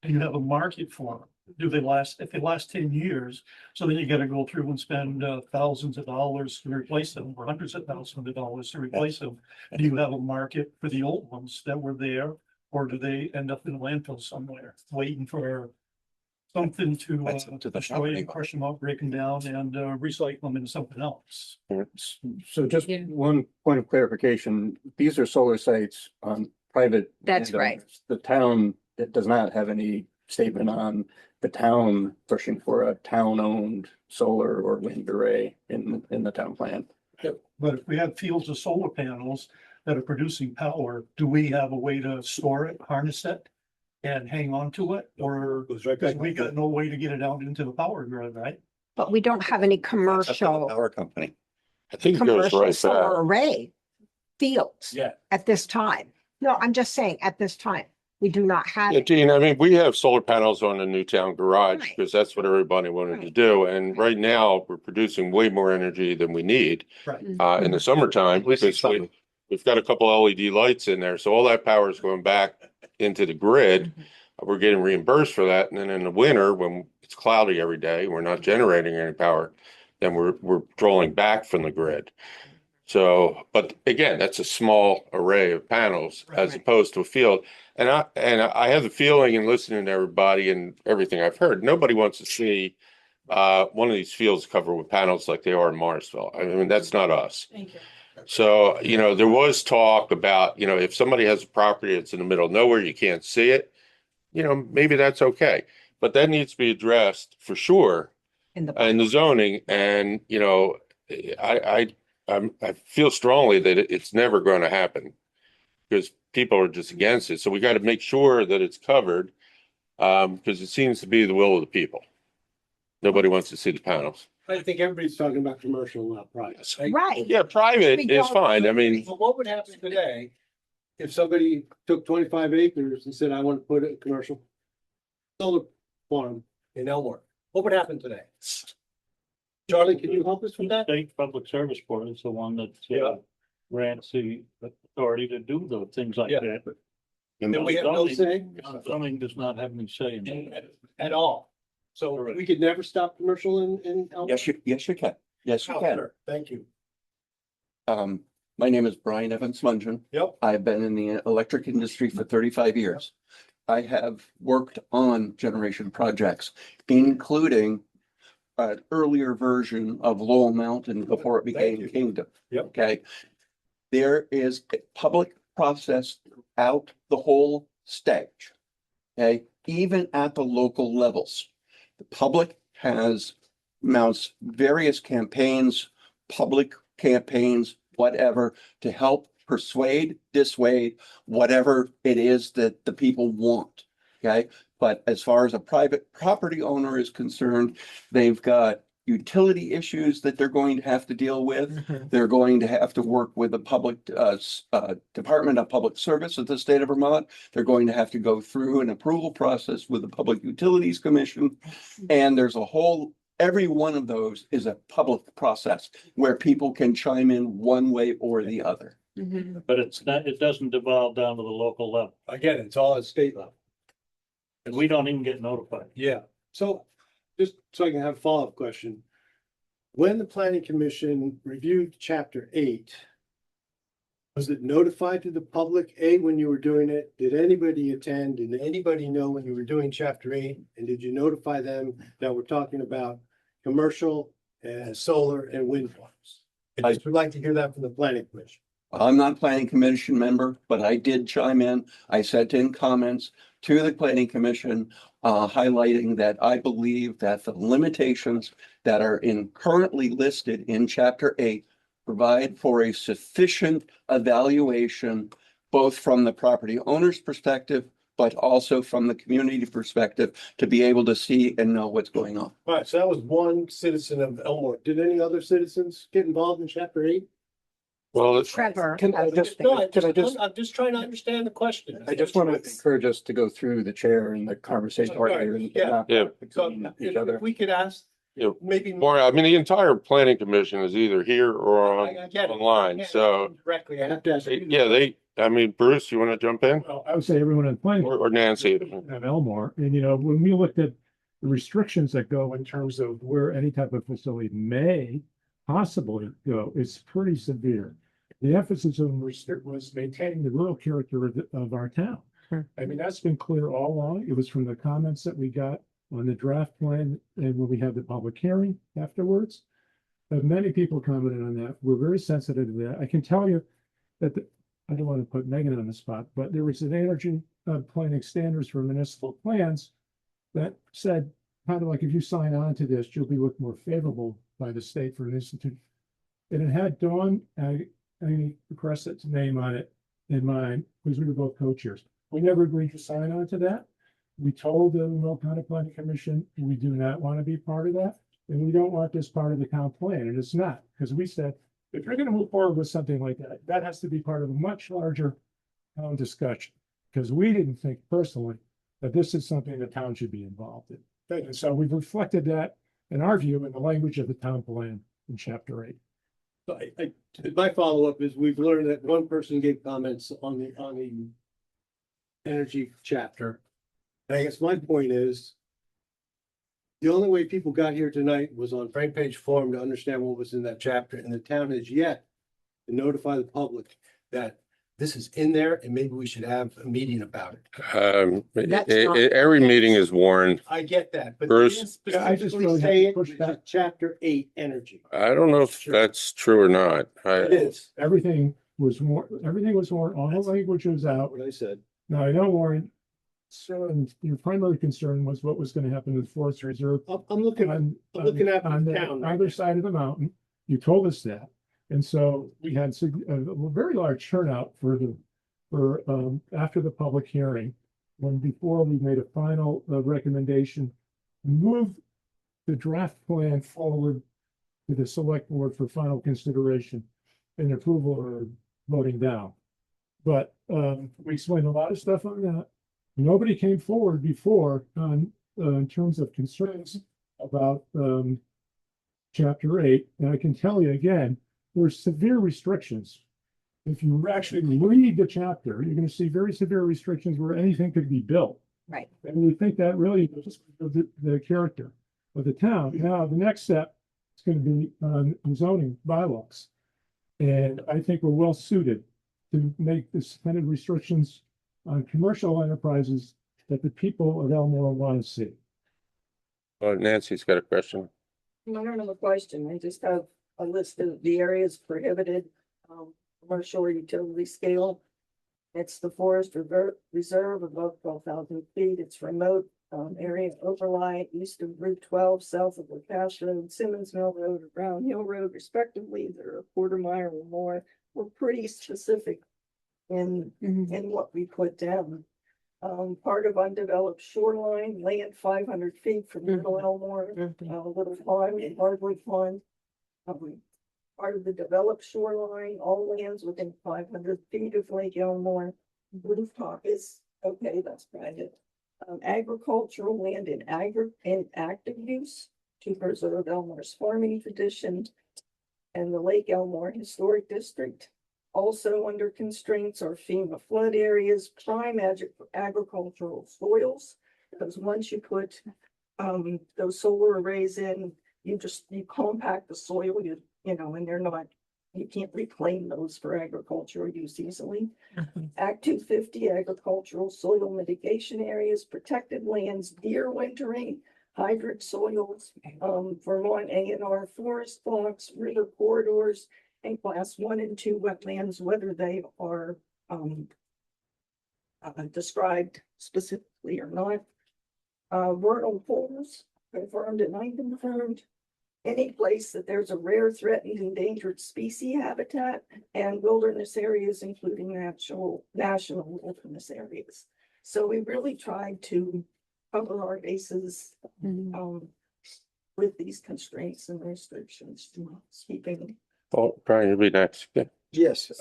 you have a market for them? Do they last, if they last 10 years, so then you gotta go through and spend thousands of dollars to replace them, or hundreds of thousands of dollars to replace them? Do you have a market for the old ones that were there, or do they end up in a landfill somewhere, waiting for something to That's up to the destroy company. and crush them up, break them down, and recycle them into something else? So just Yeah. one point of clarification, these are solar sites on private. That's right. landowners. The town, it does not have any statement on the town pushing for a town-owned solar or wind array in the town plan. But if we have fields of solar panels that are producing power, do we have a way to store it, harness it? and hang on to it, or, Goes right because back. we got no way to get it out into the power grid, right? But we don't have any That's up to the commercial, Power company. I think it goes commercial right back. solar array fields Yeah. at this time. No, I'm just saying, at this time, we do not have Yeah, it. Dean, I mean, we have solar panels on the Newtown garage Right. because that's what everybody wanted to Right. do. And right now, we're producing way more energy than we need Right. in the summertime. At least it's because something. we've got a couple LED lights in there, so all that power is going back into the grid. We're getting reimbursed for that. And then in the winter, when it's cloudy every day, we're not generating any power, then we're drawing back from the grid. So, but again, that's a small array of panels as Right. opposed to a field. And I have the feeling in listening to everybody and everything I've heard, nobody wants to see one of these fields covered with panels like they are in Morrisville. I mean, that's not us. Thank you. So, there was talk about, if somebody has a property that's in the middle of nowhere, you can't see it, maybe that's okay. But that needs to be addressed for sure In the, in the zoning. And, I feel strongly that it's never going to happen because people are just against it. So we got to make sure that it's covered because it seems to be the will of the people. Nobody wants to see the panels. I think everybody's talking about commercial, not private. right. Yeah, private We is don't- fine. I mean, But what would happen today if somebody took 25 acres and said, I want to put a commercial solar farm in Elmore? What would happen today? Charlie, can you help us with that? State Public Service Board is the one that Yeah. grants the authority to do the things like Yeah. that. Then we have no say Zoning does not have any say in it. at all. So we could never stop commercial in Elmore? Yes, you can. Yes, you Oh, can. sure. Thank you. My name is Brian Evans Mungen. Yep. I've been in the electric industry for 35 years. I have worked on generation projects, including an earlier version of Lowell Mountain before it Thank became you. Kingdom. Yep. Okay. There is a public process throughout the whole stage. Okay, even at the local levels. The public mounts various campaigns, public campaigns, whatever, to help persuade, dissuade, whatever it is that the people want. Okay, but as far as a private property owner is concerned, they've got utility issues that they're going to have to deal with. They're going to have to work with the public Department of Public Service of the state of Vermont. They're going to have to go through an approval process with the Public Utilities Commission. And there's every one of those is a public process where people can chime in one way or the other. But it doesn't devolve down to the local level, Again, it's all at state level. and we don't even get notified. Yeah, so just so I can have a follow-up question. When the planning commission reviewed chapter 8, was it notified to the public, when you were doing it? Did anybody attend? Did anybody know when you were doing chapter 8? And did you notify them that we're talking about commercial and solar and wind farms? I just would like to hear that from the planning commission. I'm not a planning commission member, but I did chime in. I sent in comments to the planning commission, highlighting that I believe that the limitations that are currently listed in chapter 8 provide for a sufficient evaluation, both from the property owner's perspective, but also from the community perspective, to be able to see and know what's going on. All right, so that was one citizen of Elmore. Did any other citizens get involved in chapter 8? well, Trevor. Can I has just- the thing. I'm just trying to understand the question. I just want to encourage us to go through the chair and the conversation. Right, yeah. Yeah. So Between each if other. we could ask, Yeah. maybe. Maura, I mean, the entire planning commission is either here or I get it. online. Yeah, So, Directly, I have to ask. you. I mean, Bruce, you want to jump in? Well, I would say everyone in planning. Or Nancy? At Elmore, and when we looked at the restrictions that go in terms of where any type of facility may possibly go, it's pretty severe. The emphasis on was maintaining the rural character of our town. I mean, that's been clear all along. It was from the comments that we got on the draft plan and when we had the public hearing afterwards. But many people commented on that. We're very sensitive to that. I can tell you that I don't want to put Megan on the spot, but there was an energy planning standards for municipal plans that said, kind of like, if you sign on to this, you'll be looked more favorable by the state for an institute. And it had Dawn, Cressett's name on it in mind, because we were both co-chairs. We never agreed to sign on to that, We told the Will County Planning Commission, we do not want to be part of that. And we don't want this part of the town plan, and it's not, because we said, if you're gonna move forward with something like that, that has to be part of a much larger town discussion. Because we didn't think personally that this is something the town should be involved in. And so we've reflected that, in our view, in the language of the town plan in chapter 8. So my follow-up is we've learned that one person gave comments on the energy chapter. And I guess my point is, the only way people got here tonight was on front page form to understand what was in that chapter, and the town has yet to notify the public that this is in there and maybe we should have a meeting about it. That's not- Every meting is warned. I get that, but Bruce? they Yeah, I just specifically really have say to it push was back. chapter 8 energy. I don't know if that's true or not. It is. Everything was warned, all the language was out. What I said. Now, I know, Warren, so your primary concern was what was gonna happen with Forest Reserve. I'm looking, On, I'm looking at on the the town. other side of the mountain. You told us that. And so we had a very large turnout after the public hearing. Before we made a final recommendation, move the draft plan forward to the select board for final consideration and approval or voting down. But we explained a lot of stuff on that. Nobody came forward before on in terms of concerns about chapter 8. And I can tell you again, there's severe restrictions. If you actually read the chapter, you're going to see very severe restrictions where anything could be built. Right. And we think that really is the character of the town. Now, the next step is going to be on zoning bylaws. And I think we're well suited to make this kind of restrictions on commercial enterprises that the people of Elmore want to see. Nancy's got a question. I don't have a question. I just have a list of the areas prohibited, commercial or utility scale. It's the forest reserve above 12,000 feet. It's remote area overlay east of Route 12, south of LaCache Road, Simmons Mill Road, or Brown Hill Road, respectively. They're a quarter mile or more. We're pretty specific in what we put down. Part of undeveloped shoreline, land 500 feet from Little Elmore, Little Pond, and Hardwood Pond. Part of the developed shoreline, all lands within 500 feet of Lake Elmore. Rooftop is, okay, that's private. Agricultural land in active use to preserve Elmore's farming tradition. And the Lake Elmore Historic District. Also under constraints are FEMA flood areas, prime agricultural soils. Because once you put those solar arrays in, you compact the soil, and they're not, you can't reclaim those for agricultural use easily. Act 250 agricultural soil mitigation areas, protected lands, deer wintering, hydric soils, Vermont A&R forest blocks, river corridors, and class 1 and 2 wetlands, whether they are described specifically or not. Vernal pools, confirmed and unconfirmed. Any place that there's a rare, threatened, endangered species habitat, and wilderness areas, including national wilderness areas. So we really tried to cover our bases with these constraints and restrictions, keeping. Oh, Brian, you'll be next. Yeah. Yes,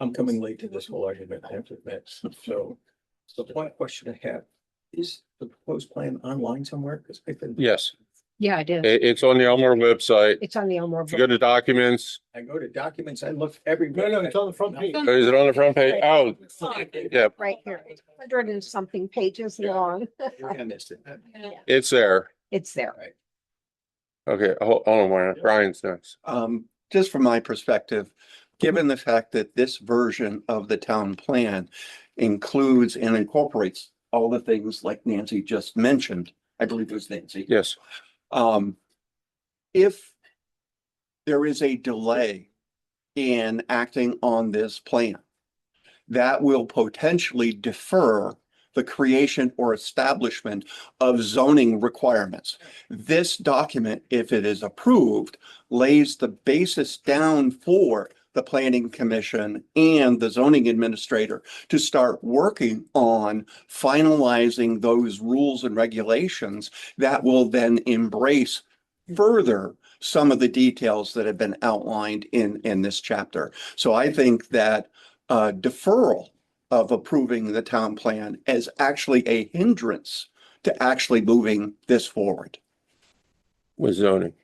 I'm coming late to this whole argument, I have to admit. So one question I have, is the proposed plan online somewhere? Because I think. Yes, Yeah, I did. it's on the Elmore website. It's on the Elmore. If you go to documents, I go to documents, I look everywhere. No, it's on the front page. is it on the front page? Oh, yeah, Right here, it's 100 and something pages long. I missed it. it's there. It's there. Okay, hold on, Brian's next. Just from my perspective, given the fact that this version of the town plan includes and incorporates all the things like Nancy just mentioned, I believe it was Nancy. Yes. If there is a delay in acting on this plan, that will potentially defer the creation or establishment of zoning requirements. This document, if it is approved, lays the basis down for the planning commission and the zoning administrator to start working on finalizing those rules and regulations that will then embrace further some of the details that have been outlined in this chapter. So I think that deferral of approving the town plan is actually a hindrance to actually moving this forward. With zoning.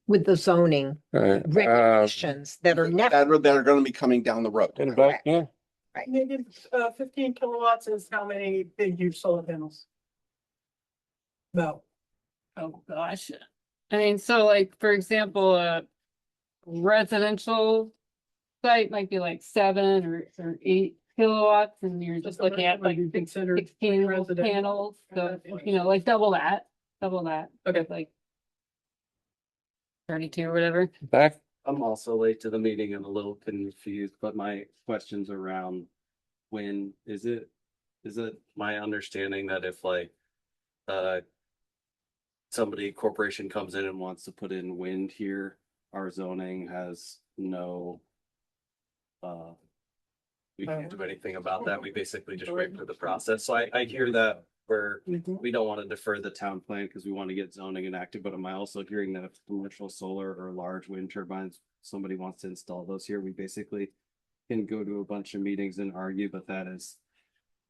With the zoning regulations that are That never. are going to be coming down the road. In the back, yeah. Maybe 15 kilowatts is how many big huge solar panels? No. Oh, gosh. I mean, so like, for example, a residential site might be like 7 or 8 kilowatts, and you're just looking at like Would you consider 16 residential? panels. So, you know, like double that. Okay. Like 32 or whatever. Back. I'm also late to the meeting and a little confused, but my questions around when is it my understanding that if like somebody corporation comes in and wants to put in wind here, our zoning has no we can't do anything about that. We basically just wait for the process. So I hear that where we don't want to defer the town plan because we want to get zoning enacted, but am I also hearing that if commercial solar or large wind turbines, somebody wants to install those here, we basically can go to a bunch of meetings and argue, but that is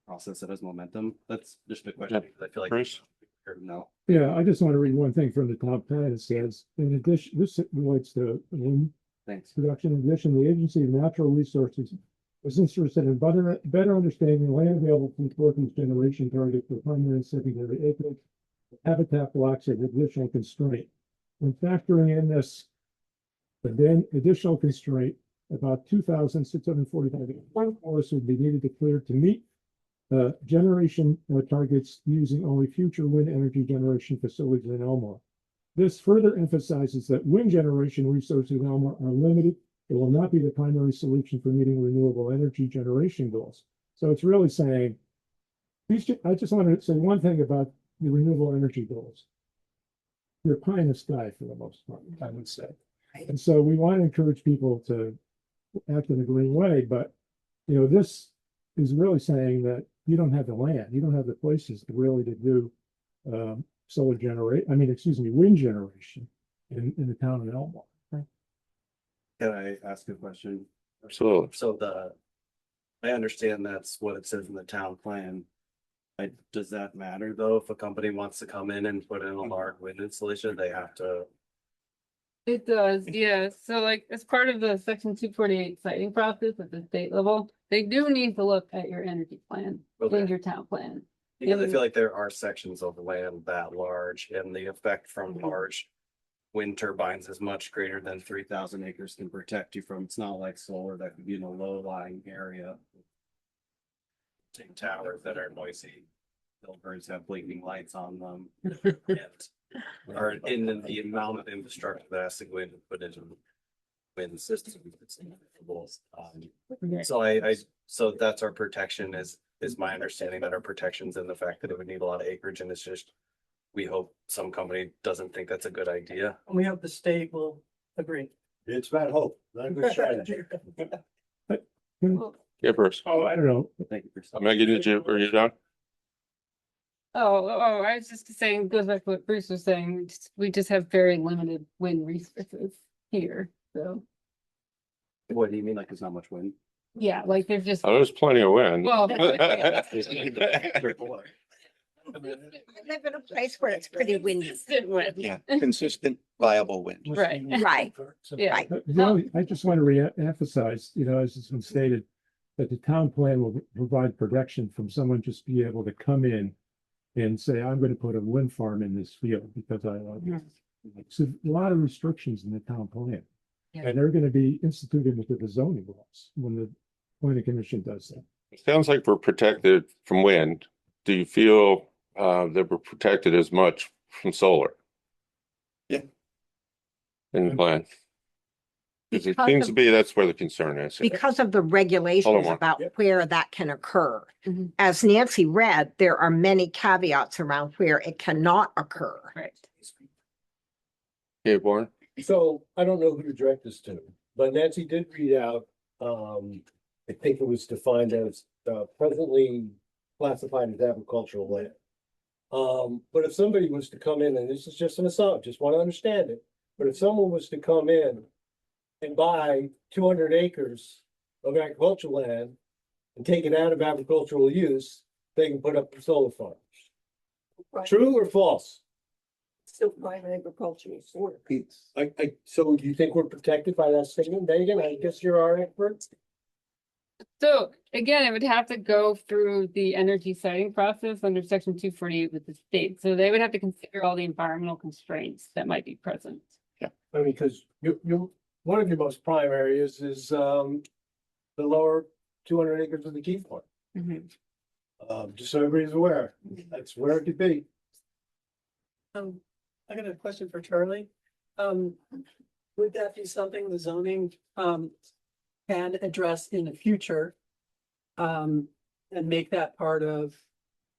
a process that has momentum? That's just a question. I feel like Bruce? no. Yeah, I just want to read one thing from the top plan. It says, in addition, this relates to wind Thanks. production. In addition, the Agency of Natural Resources was interested in better understanding land available to support these generation targets for primary and secondary acreage. Habitat blocks are an additional constraint. When factoring in this, but then additional constraint, about 2,645 forests would be needed to clear to meet generation targets using only future wind energy generation facilities in Elmore. This further emphasizes that wind generation resources in Elmore are limited. It will not be the primary solution for meeting renewable energy generation goals. So it's really saying, I just want to say one thing about the renewable energy goals. They're pie in the sky for the most part, I would say. And so we want to encourage people to act in a green way, but you know, this is really saying that you don't have the land, you don't have the places to really to do wind generation in the town of Elmore. Can I ask a question? Absolutely. So I understand that's what it says in the town plan. Does that matter though? If a company wants to come in and put in a large wind installation, they have to. It does, yeah. So like as part of the section 248 siting process at the state level, they do need to look at your energy plan Okay. in your town plan. Because I feel like there are sections of land that large and the effect from Mm-hmm. large wind turbines is much greater than 3,000 acres can protect you from. It's not like solar that could be in a low lying area. Take towers that are noisy. Billboards have blinking lights on them. Or in the amount of infrastructure that has to go in to put into wind systems. So that's our protection is my understanding that our protections and the fact that it would need a lot of acreage, and it's just, we hope some company doesn't think that's a good idea. And we hope the state will agree. It's about hope, not a good strategy. Yeah, Bruce. Oh, I don't know. Thank you for. Maggie, are you done? Oh, I was just saying, goes back to what Bruce was saying, we just have very limited wind resources here, so. What do you mean? Like there's not much wind? Yeah, like there's just. Oh, there's plenty of wind. Well. I live in a place where it's pretty windy. Yeah, consistent, viable wind. Right. Right. Yeah. I just want to re-emphasize, you know, as it's been stated, that the town plan will provide protection from someone just be able to come in and say, I'm going to put a wind farm in this field because I love it. So a lot of restrictions in the town plan. Yeah. And they're going to be instituted into the zoning laws when the planning commission does that. It sounds like we're protected from wind. Do you feel that we're protected as much from solar? Yeah. In the plan? Because it Because seems of- to be that's where the concern is. Because of the regulations Mark. about where that can occur. Mhm. As Nancy read, there are many caveats around where it cannot occur. Right. Okay, Warren? So I don't know who to direct this to. but Nancy did read out, I think it was defined as, presently classified as agricultural land. But if somebody was to come in, and this is just an assumption, just want to understand it, but if someone was to come in and buy 200 acres of agricultural land and take it out of agricultural use, they can put up solar farms. True or false? Still prime agricultural soil. So you think we're protected by that statement, Megan? I guess you're our expert. So again, it would have to go through the energy siting process under section 248 with the state. So they would have to consider all the environmental constraints that might be present. I mean, because one of your most prime areas is, the lower 200 acres of the Key Farm. Just so everybody's aware, that's where it could be. I got a question for Charlie. Would that be something the zoning, can address in the future? And make that part of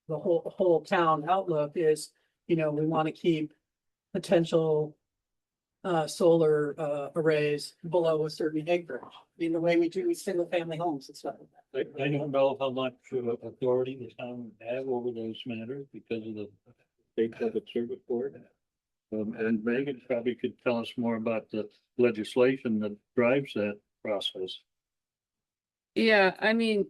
the whole town outlook is, we want to keep potential solar arrays below a certain acreage. I mean, the way we do with single family homes and stuff. I don't know how much authority the town would have over those matters because of the state public service board. And Megan probably could tell us more about the legislation that drives that process. Yeah, I mean,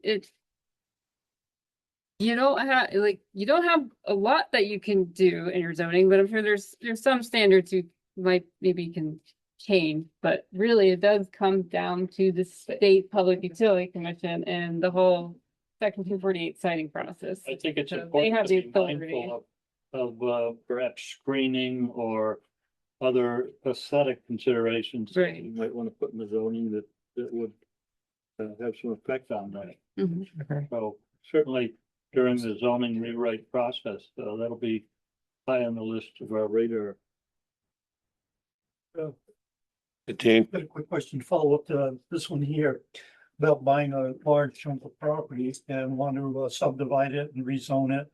you don't have a lot that you can do in your zoning, but I'm sure there's some standards you might maybe can change, but really it does come down to the state public utility commission and the whole section 248 siting process. I think it's So important they have to the be authority. mindful of perhaps screening or other aesthetic considerations that Right. you might want to put in the zoning that would have some effect on that. Mhm. So certainly during the zoning rewrite process, that'll be high on the list of our radar. Dean, Got a quick question, to follow up to this one here, about buying a large chunk of property and want to subdivide it and rezone it.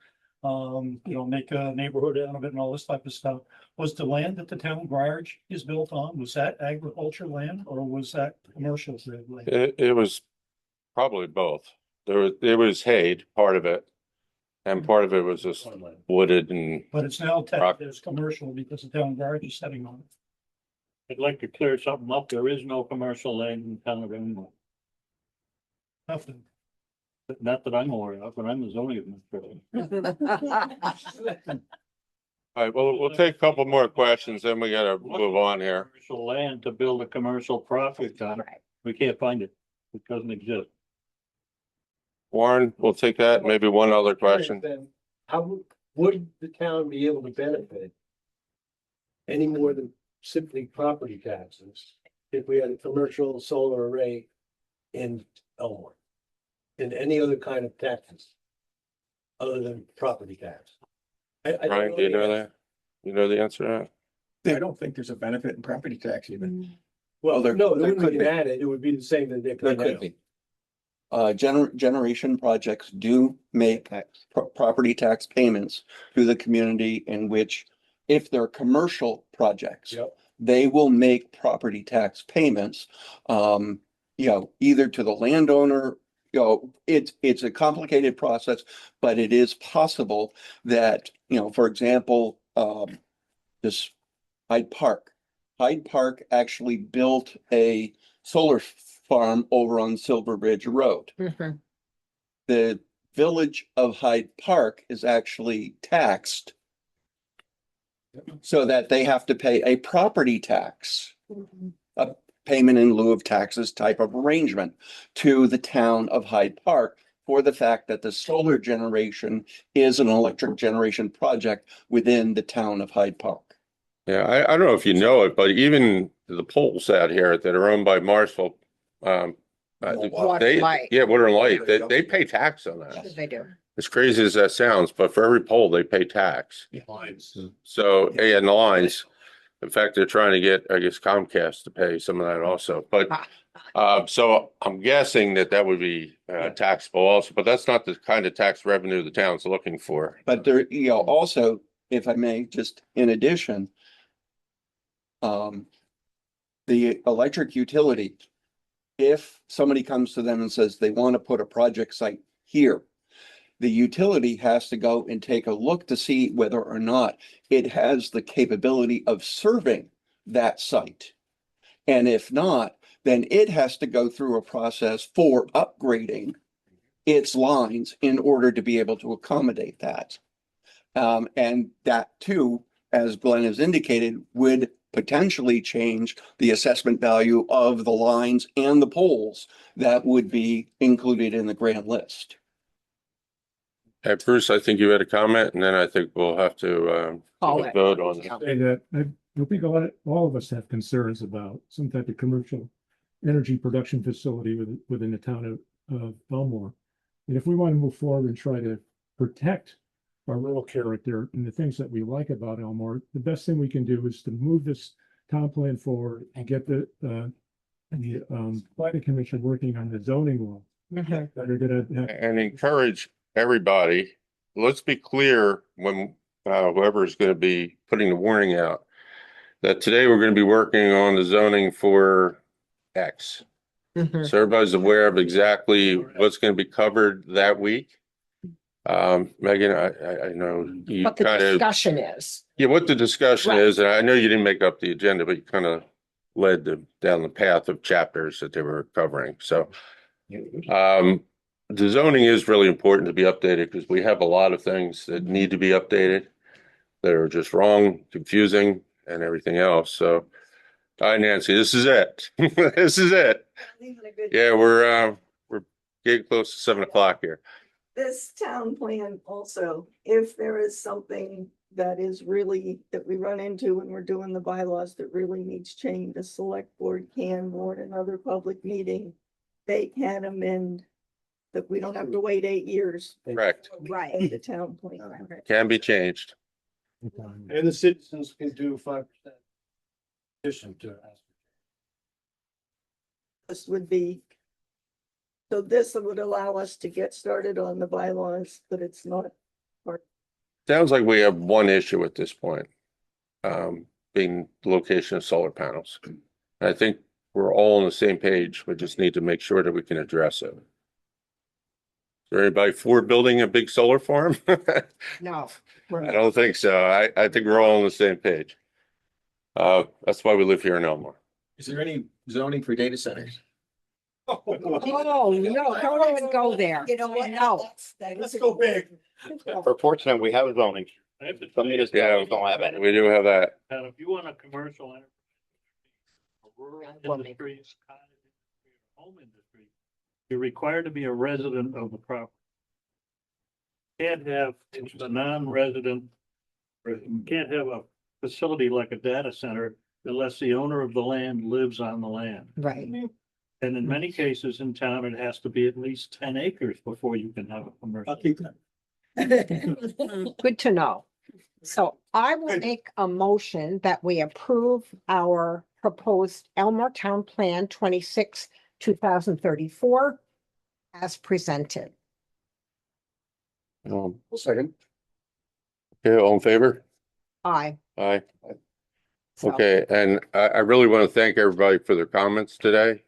Make a neighborhood out of it and all this type of stuff. Was the land that the town garage is built on, was that agriculture land or was that commercial land? it was probably both. It was hayed, part of it. And part of it was just wooded and But it's now tagged as commercial because the town garage is sitting on it. I'd like to clear something up. There is no commercial land in town of England. Nothing. Not that I'm aware of, but I'm the zoning administrator. all right, well, we'll take a couple more questions, then we gotta move on here. Commercial land to build a commercial property on. We can't find it. It doesn't exist. Warren, we'll take that. Maybe one other question. Then how would the town be able to benefit any more than simply property taxes if we had a commercial solar array in Elmore? And any other kind of taxes other than property tax? I don't Brian, do you know the that? You know the answer to that? I don't think there's a benefit in property tax even. Well, there- no, there it wouldn't could be be. added. It would be the same that they're There paying could now. be. Generation projects do make property tax payments to the community in which, if they're commercial projects, Yep. they will make property tax payments, either to the landowner. It's a complicated process, but it is possible that, for example, this Hyde Park. Hyde Park actually built a solar farm over on Silver Ridge Road. The village of Hyde Park is actually taxed so that they have to pay a property tax, a payment in lieu of taxes type of arrangement to the town of Hyde Park for the fact that the solar generation is an electric generation project within the town of Hyde Park. Yeah, I don't know if you know it, but even the poles out here that are owned by Marshall, Water Light. yeah, Water and Light, they pay tax on that. They do. As crazy as that sounds, but for every pole, they pay tax. So, yeah, and the lines. In fact, they're trying to get, I guess, Comcast to pay some of that also, but so I'm guessing that would be taxable also, but that's not the kind of tax revenue the town's looking for. But there, also, if I may, just in addition, the electric utility, if somebody comes to them and says they want to put a project site here, the utility has to go and take a look to see whether or not it has the capability of serving that site. And if not, then it has to go through a process for upgrading its lines in order to be able to accommodate that. And that too, as Glenn has indicated, would potentially change the assessment value of the lines and the poles that would be included in the grant list. Hey, Bruce, I think you had a comment, and then I think we'll have to Call it. vote on it. Say that I think all of us have concerns about some type of commercial energy production facility within the town of Elmore. And if we want to move forward and try to protect our rural character and the things that we like about Elmore, the best thing we can do is to move this town plan forward and get the planning commission working on the zoning law. Mhm. That are gonna have And encourage everybody, let's be clear when whoever is going to be putting the warning out, that today we're going to be working on the zoning for X. Mhm. So everybody's aware of exactly what's going to be covered that week. Megan, I know you What the kind of, discussion is. yeah, what the discussion Right. is, and I know you didn't make up the agenda, but you kind of led down the path of chapters that they were covering. So the zoning is really important to be updated because we have a lot of things that need to be updated that are just wrong, confusing, and everything else. So, hi, Nancy, this is it. This is it. Yeah, we're getting close to 7 o'clock here. This town plan also, if there is something that is really, that we run into when we're doing the bylaws that really needs change, the select board can warn another public meeting. They can amend, that we don't have to wait 8 years. Correct. Right. The town plan. Can be changed. And the citizens can do 5% addition to it. This would be, so this would allow us to get started on the bylaws, but it's not. Sounds like we have one issue at this point, being the location of solar panels. I think we're all on the same page. We just need to make sure that we can address it. Is there anybody for building a big solar farm? No. I don't think so. I think we're all on the same page. That's why we live here in Elmore. Is there any zoning for data centers? Oh, no, don't even go there. You know what? No. Let's go big. We're fortunate we have zoning. I have to Some municipalities don't have any. We do have that. And if you want a commercial enterprise, a rural industry, cottage industry, or home industry, you're required to be a resident of the property. Can't have a non-resident, or you can't have a facility like a data center unless the owner of the land lives on the land. Right. And in many cases in town, it has to be at least 10 acres before you can have a commercial. I'll keep that. Good to know. So I will make a motion that we approve our proposed Elmore Town Plan 26, 2034 as presented. Second. Okay, all in favor? Aye. Aye. So- Okay, and I really want to thank everybody for their comments today.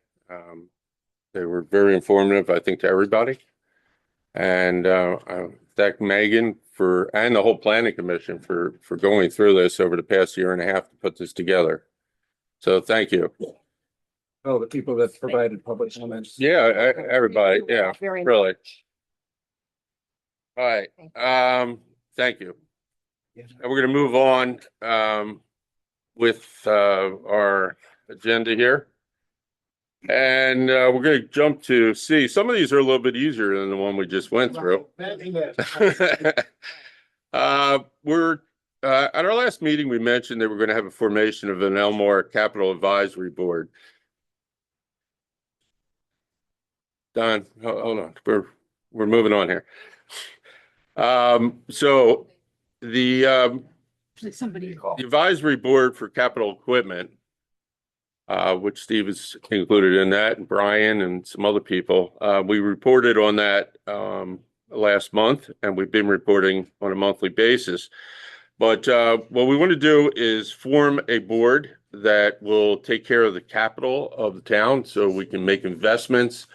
They were very informative, I think, to everybody. And I thank Megan and the whole planning commission for going through this over the past year and a half to put this together. So thank you. Oh, the people that provided public comments. Yeah, everybody, yeah, Very really. much. All right, Thank thank you. And we're gonna move on with our agenda here. And we're gonna jump to C. Some of these are a little bit easier than the one we just went through. We're at our last meeting, we mentioned that we're going to have a formation of an Elmore Capital Advisory Board. Don, hold on, we're moving on here. So the advisory board for capital equipment, which Steve is included in that, and Brian and some other people, we reported on that last month, and we've been reporting on a monthly basis. But what we want to do is form a board that will take care of the capital of the town so we can make investments.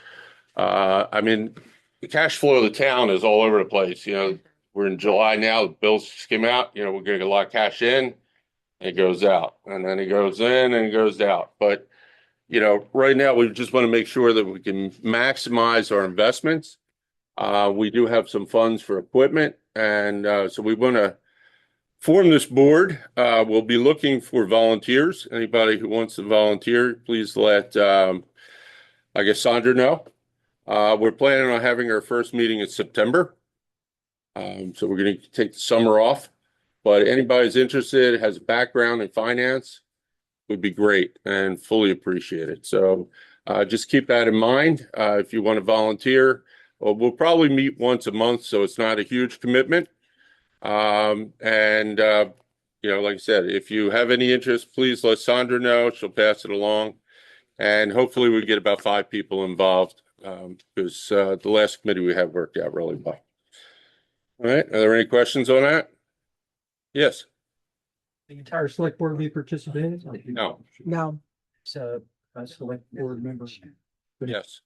I mean, the cash flow of the town is all over the place. You know, we're in July now, the bills just came out, you know, we're getting a lot of cash in, it goes out, and then it goes in and it goes out. But, you know, right now we just want to make sure that we can maximize our investments. We do have some funds for equipment, and so we want to form this board. We'll be looking for volunteers. Anybody who wants to volunteer, please let, I guess, Sandra know. We're planning on having our first meeting in September. So we're going to take the summer off. But anybody who's interested, has a background in finance, would be great and fully appreciate it. So just keep that in mind. If you want to volunteer, well, we'll probably meet once a month, so it's not a huge commitment. You know, like I said, if you have any interest, please let Sandra know. She'll pass it along. And hopefully we get about 5 people involved because the last committee we had worked out really well. All right. Are there any questions on that? Yes. The entire select board will be participating? No. No, So, a select board member. Yes.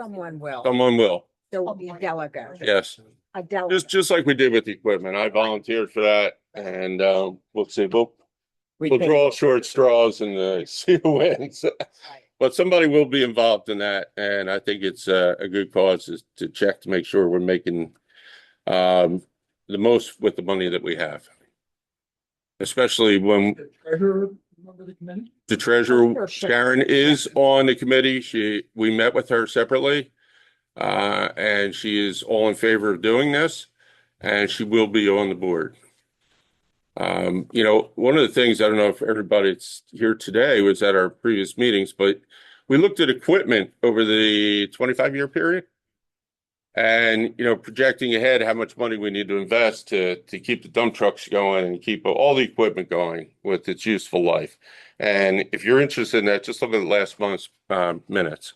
someone will. Someone will. There will be a delegate. Yes. A delegate. Just like we did with the equipment. I volunteered for that, and we'll see. We'll draw short straws and see who wins. But somebody will be involved in that, and I think it's a good cause to check to make sure we're making the most with the money that we have. Especially when Treasurer, member of the committee? the treasurer, Sharon, is on the committee. We met with her separately, and she is all in favor of doing this, and she will be on the board. You know, one of the things, I don't know if everybody's here today was at our previous meetings, but we looked at equipment over the 25-year period and, you know, projecting ahead how much money we need to invest to keep the dump trucks going and keep all the equipment going with its useful life. And if you're interested in that, just look at the last month's minutes.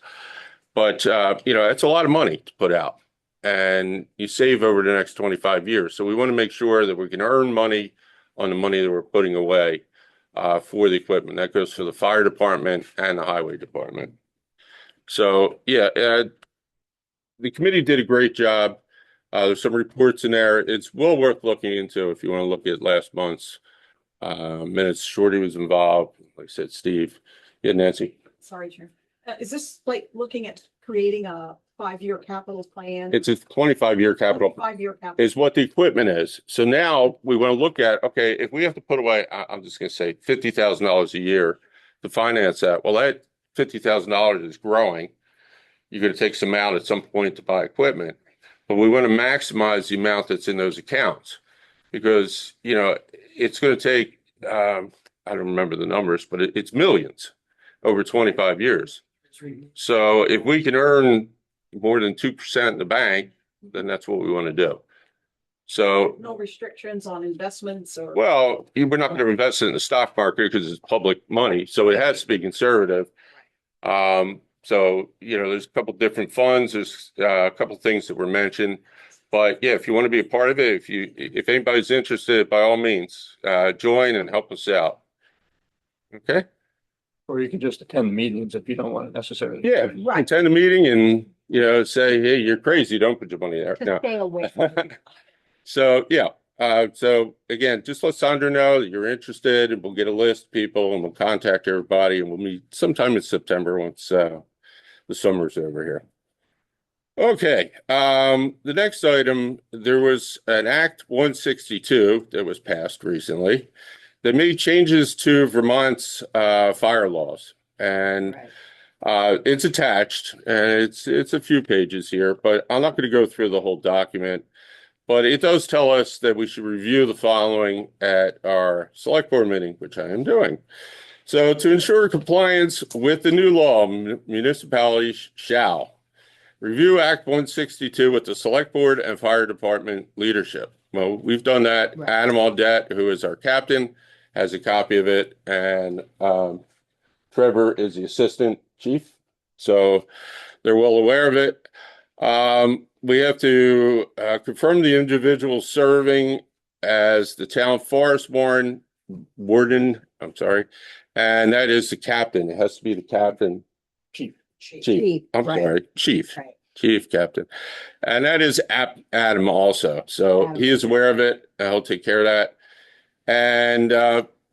But, you know, it's a lot of money to put out and you save over the next 25 years. So we want to make sure that we can earn money on the money that we're putting away for the equipment. That goes for the fire department and the highway department. So, yeah, the committee did a great job. There's some reports in there. It's well worth looking into if you want to look at last month's minutes. Shorty was involved. Like I said, Steve. Yeah, Nancy. Sorry, Chair. Is this like looking at creating a 5-year capital plan? It's a 25-year capital. 5-year capital. Is what the equipment is. So now we want to look at, okay, if we have to put away, I'm just going to say $50,000 a year to finance that. Well, that $50,000 is growing. You're going to take some out at some point to buy equipment, but we want to maximize the amount that's in those accounts because, you know, it's going to take, I don't remember the numbers, but it's millions over 25 years. So if we can earn more than 2% in the bank, then that's what we want to do. So, No restrictions on investments or? well, we're not going to invest it in the stock market because it's public money. So it has to be conservative. So, you know, there's a couple different funds. There's a couple things that were mentioned. But yeah, if you want to be a part of it, if anybody's interested, by all means, join and help us out. Okay. Or you can just attend meetings if you don't want to necessarily. Yeah, attend the meeting and, you know, say, hey, you're crazy. Don't put your money there. No. Stay away. So, yeah. So again, just let Sandra know that you're interested and we'll get a list of people and we'll contact everybody and we'll meet sometime in September once the summer's over here. Okay. The next item, there was an Act 162 that was passed recently that made changes to Vermont's fire laws. And it's attached and it's a few pages here, but I'm not going to go through the whole document. But it does tell us that we should review the following at our select board meeting, which I am doing. So to ensure compliance with the new law, municipalities shall review Act 162 with the select board and fire department leadership. Well, we've done that. Right. Adam Audette, who is our captain, has a copy of it. And Trevor is the assistant chief. So they're well aware of it. We have to confirm the individual serving as the town forest warden, I'm sorry, and that is the captain. It has to be the captain. Chief, I'm right. sorry, chief. Right. Chief captain. And that is Adam also. So he is aware of it. He'll take care of that. And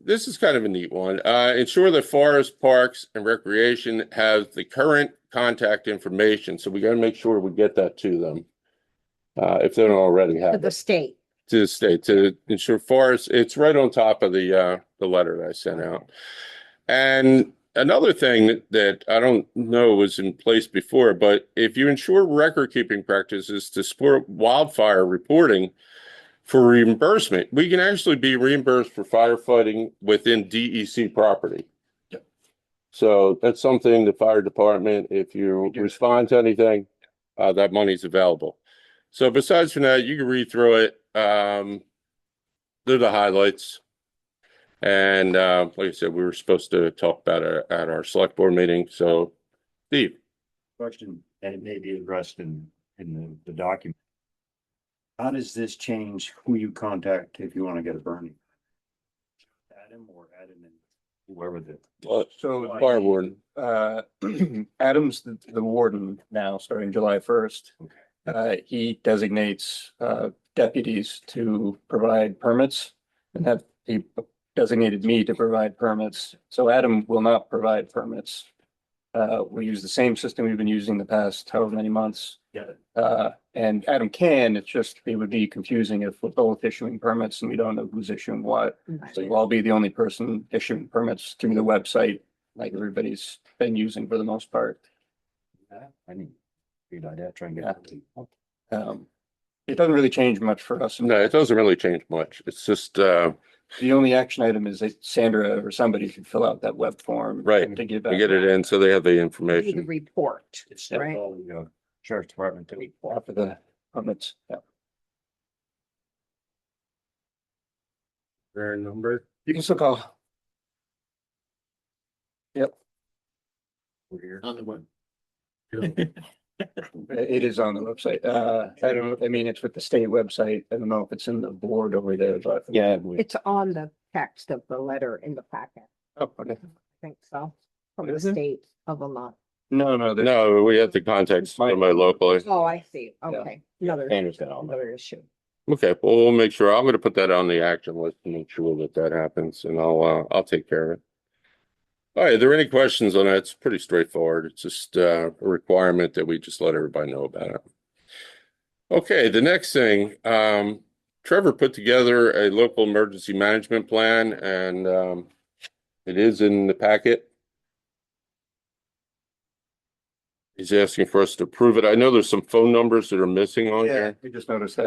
this is kind of a neat one. Ensure that forest, parks, and recreation have the current contact information. So we got to make sure we get that to them. If they don't already To have the it. state. To the state, to ensure forests. It's right on top of the letter that I sent out. And another thing that I don't know was in place before, but if you ensure record keeping practices to support wildfire reporting for reimbursement, we can actually be reimbursed for firefighting within DEC property. Yep. So that's something the fire department, if you respond to anything, that money's available. So besides from that, you can read through it. They're the highlights. And like I said, we were supposed to talk about it at our select board meeting. So, Steve. Question, and it may be addressed in the document. How does this change who you contact if you want to get a burning? Adam or Adam and whoever the. So Fire warden. Adam's the warden now, starting July 1st. He designates deputies to provide permits, and that he designated me to provide permits. So Adam will not provide permits. We use the same system we've been using the past however many months. And Adam can, it's just, it would be confusing if we're both issuing permits and we don't know who's issuing what. So I'll be the only person issuing permits through the website, like everybody's been using for the most part. I mean, good idea, try and Yeah. get. It doesn't really change much for us. No, it doesn't really change much. It's just the only action item is that Sandra or somebody should fill out that web form. right To give to back. get it in so they have the Do the information. report, It's right? all the sheriff's department too. After the permits. Yeah. Their number. You can still call. Yep. We're here. On the web. It is on the website. I mean, it's with the state website. I don't know if it's in the board over there, but. Yeah. It's on the text of the letter in the packet. Oh, okay. I think so. From the Is it? state of Vermont. No. No, we have to contact somebody locally. Oh, I see. Okay. Another issue. Okay, well, we'll make sure. I'm going to put that on the action list to make sure that that happens, and I'll take care of it. All right, are there any questions on that? It's pretty straightforward. It's just a requirement that we just let everybody know about it. Okay, the next thing, Trevor put together a local emergency management plan, and it is in the packet. He's asking for us to approve it. I know there's some phone numbers that are missing on Yeah, here. we just noticed that.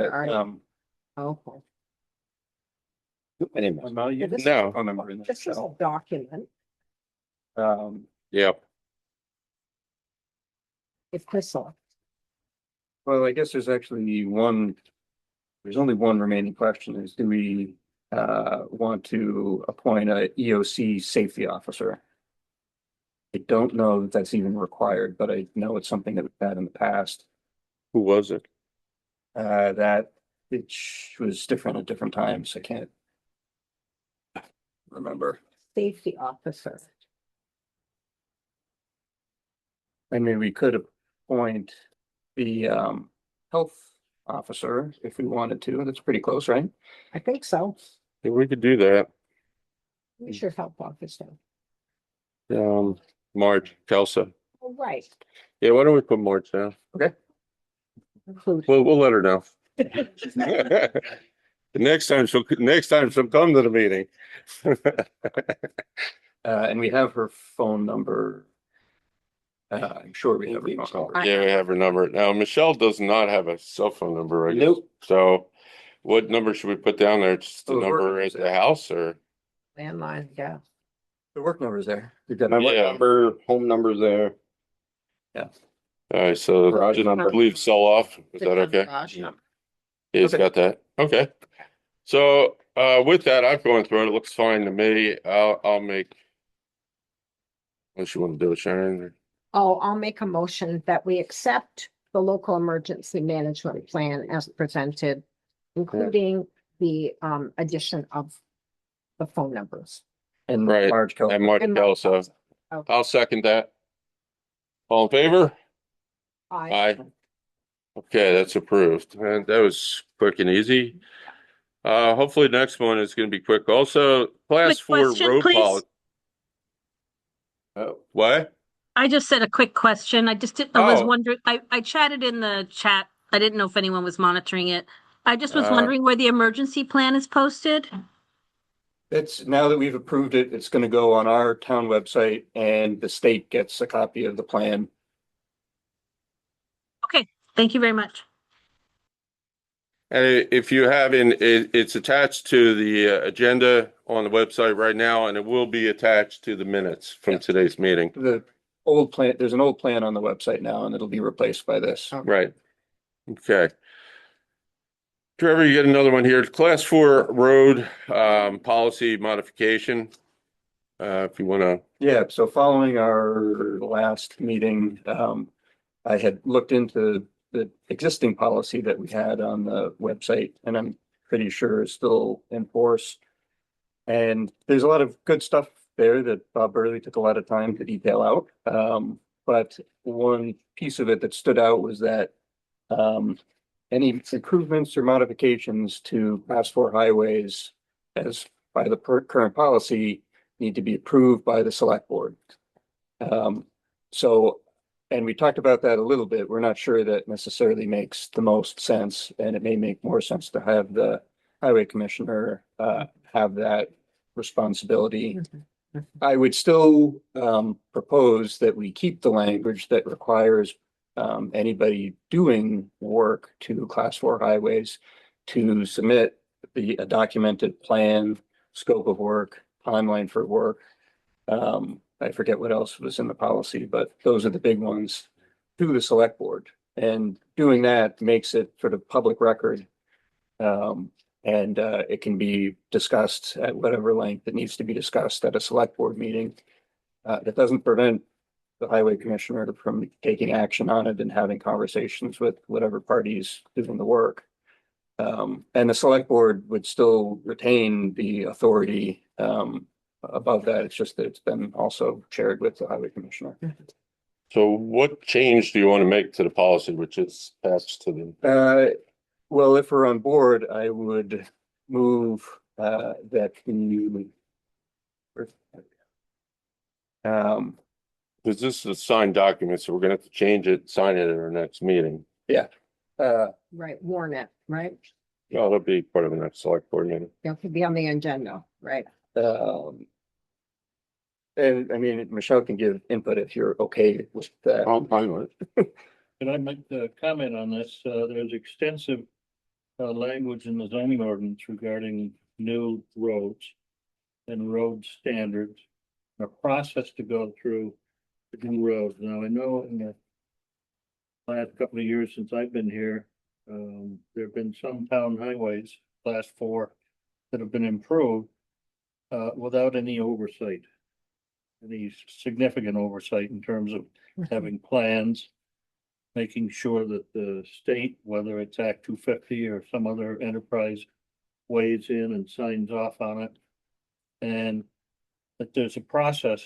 Okay. This No. phone number in This is a document. Yeah. If Crystal. Well, I guess there's actually there's only one remaining question is, do we want to appoint a EOC safety officer? I don't know that that's even required, but I know it's something that we've had in the past. Who was it? That it was different at different times. I can't remember. Safety officer. I mean, we could appoint the health officer if we wanted to. That's pretty close, right? I think so. Yeah, we could do that. Who's your health officer? Marge, Kelsa. Oh, right. Yeah, why don't we put Marge down? Okay. Include. We'll let her know. The next time she'll come to the meeting. And we have her phone number. I'm sure we have her phone number. Yeah, we have her number. Now, Michelle does not have a cell phone number, I guess. Nope. So what number should we put down there? Just the Oh, number at the house or? Landline, yeah. The work number's there. We've got My work Number, home number's there. All right, so Garage just number. leave cell off. Is that okay? Yeah, he's got that. Okay. So with that, I've gone through it. It looks fine to me. I'll make. What you want to do, Sharon? Oh, I'll make a motion that we accept the local emergency management plan as presented, including the addition of the phone numbers. And Right. Marge Kelly. And Mark And Mark Kelso. Kelso. Okay. I'll second that. All in favor? Aye. Aye. Okay, that's approved. And that was quick and easy. Hopefully the next one is gonna be quick. Also, class Quick 4 question, road please. policy. What? I just said a quick question. I was Oh. wondering, I chatted in the chat. I didn't know if anyone was monitoring it. I just was Uh, wondering where the emergency plan is posted. It's now that we've approved it, it's gonna go on our town website and the state gets a copy of the plan. Okay, thank you very much. And if you haven't, it's attached to the agenda on the website right now, and it will be attached to the minutes from today's meeting. The old plan, there's an old plan on the website now and it'll be replaced by this. Right. Okay. Trevor, you get another one here. Class 4 road policy modification. If you want to. Yeah, so following our last meeting, I had looked into the existing policy that we had on the website, and I'm pretty sure is still in force. And there's a lot of good stuff there that Bob Burley took a lot of time to detail out. But one piece of it that stood out was that any improvements or modifications to class 4 highways as by the current policy need to be approved by the select board. So, and we talked about that a little bit. We're not sure that necessarily makes the most sense, and it may make more sense to have the highway commissioner have that responsibility. I would still propose that we keep the language that requires anybody doing work to class 4 highways to submit a documented plan, scope of work, timeline for work. I forget what else was in the policy, but those are the big ones to the select board. And doing that makes it sort of public record. And it can be discussed at whatever length it needs to be discussed at a select board meeting. That doesn't prevent the highway commissioner from taking action on it and having conversations with whatever parties doing the work. And the select board would still retain the authority above that. It's just that it's been also shared with the highway commissioner. So what change do you want to make to the policy, which is passed to the? Well, if we're on board, I would move that we Because this is a signed document, so we're gonna have to change it, sign it at our next meeting. Right, warn it, right? Well, it'll be part of the next select board meeting. It could be on the agenda, right? And I mean, Michelle can give input if you're okay with that. I'm fine with it. Can I make a comment on this? There's extensive language in the zoning ordinance regarding new roads and road standards, a process to go through the new roads. Now, I know in the last couple of years since I've been here, there have been some town highways, class 4, that have been improved without any oversight, any significant oversight in terms of having plans, making sure that the state, whether it's Act 250 or some other enterprise, weighs in and signs off on it. And that there's a process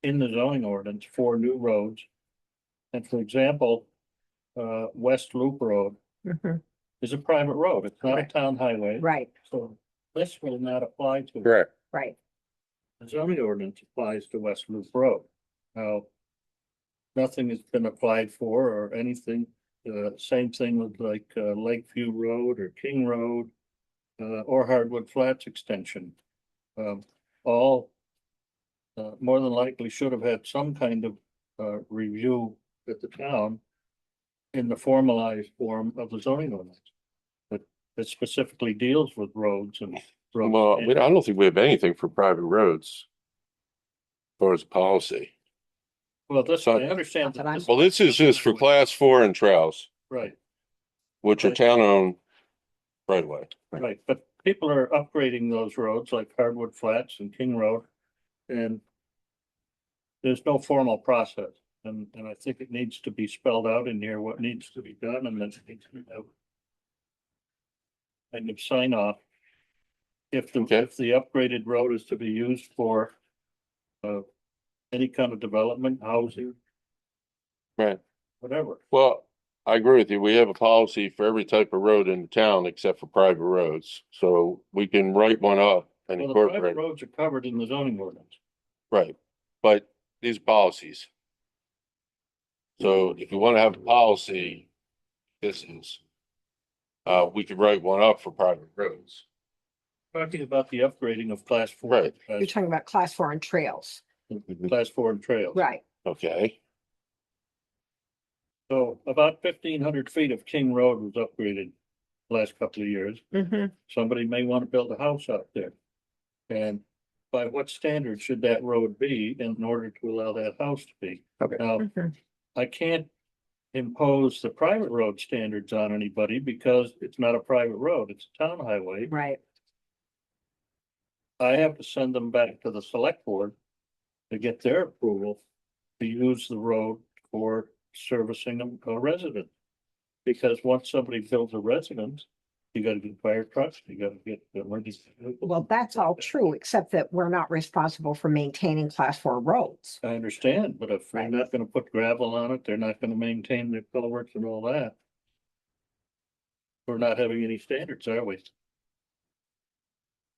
in the zoning ordinance for new roads. And for example, West Loop Road is a private road. It's not a town highway. Right, So this will not apply to it. Correct. right. The zoning ordinance applies to West Loop Road. Now, nothing has been applied for or anything. Same thing with like Lakeview Road or King Road or Hardwood Flats Extension. All more than likely should have had some kind of review at the town in the formalized form of the zoning ordinance. But it specifically deals with roads and. Well, I don't think we have anything for private roads. As far as policy. Well, this, So- I understand. that this- Well, this is just for class 4 and trails, Right, which are town owned right away. right, but people are upgrading those roads like Hardwood Flats and King Road. And there's no formal process, and I think it needs to be spelled out in here, what needs to be done, and then it needs to be done. and you sign off. If the, Okay. if the upgraded road is to be used for any kind of development, housing, Right. whatever. Well, I agree with you. We have a policy for every type of road in the town except for private roads. So we can write one up and Well, the private incorporate. roads are covered in the zoning ordinance. Right. But these policies. So if you want to have a policy, this is, we could write one up for private roads. Talking about the upgrading of class four. Right. You're talking about class 4 and trails. Class 4 and trails. Right. Okay. So about 1,500 feet of King Road was upgraded last couple of years. Mm-hmm. Somebody may want to build a house out there. And by what standard should that road be in order to allow that house to be? Okay. Now, Mm-hmm. I can't impose the private road standards on anybody because it's not a private road, it's a town highway. Right. I have to send them back to the select board to get their approval to use the road for servicing a resident. Because once somebody builds a residence, you gotta get fire trucks, you gotta get the emergency. vehicles. Well, that's all true, except that we're not responsible for maintaining class 4 roads. I understand, but if they're Right. not gonna put gravel on it, they're not gonna maintain the culverts and all that. We're not having any standards, are we?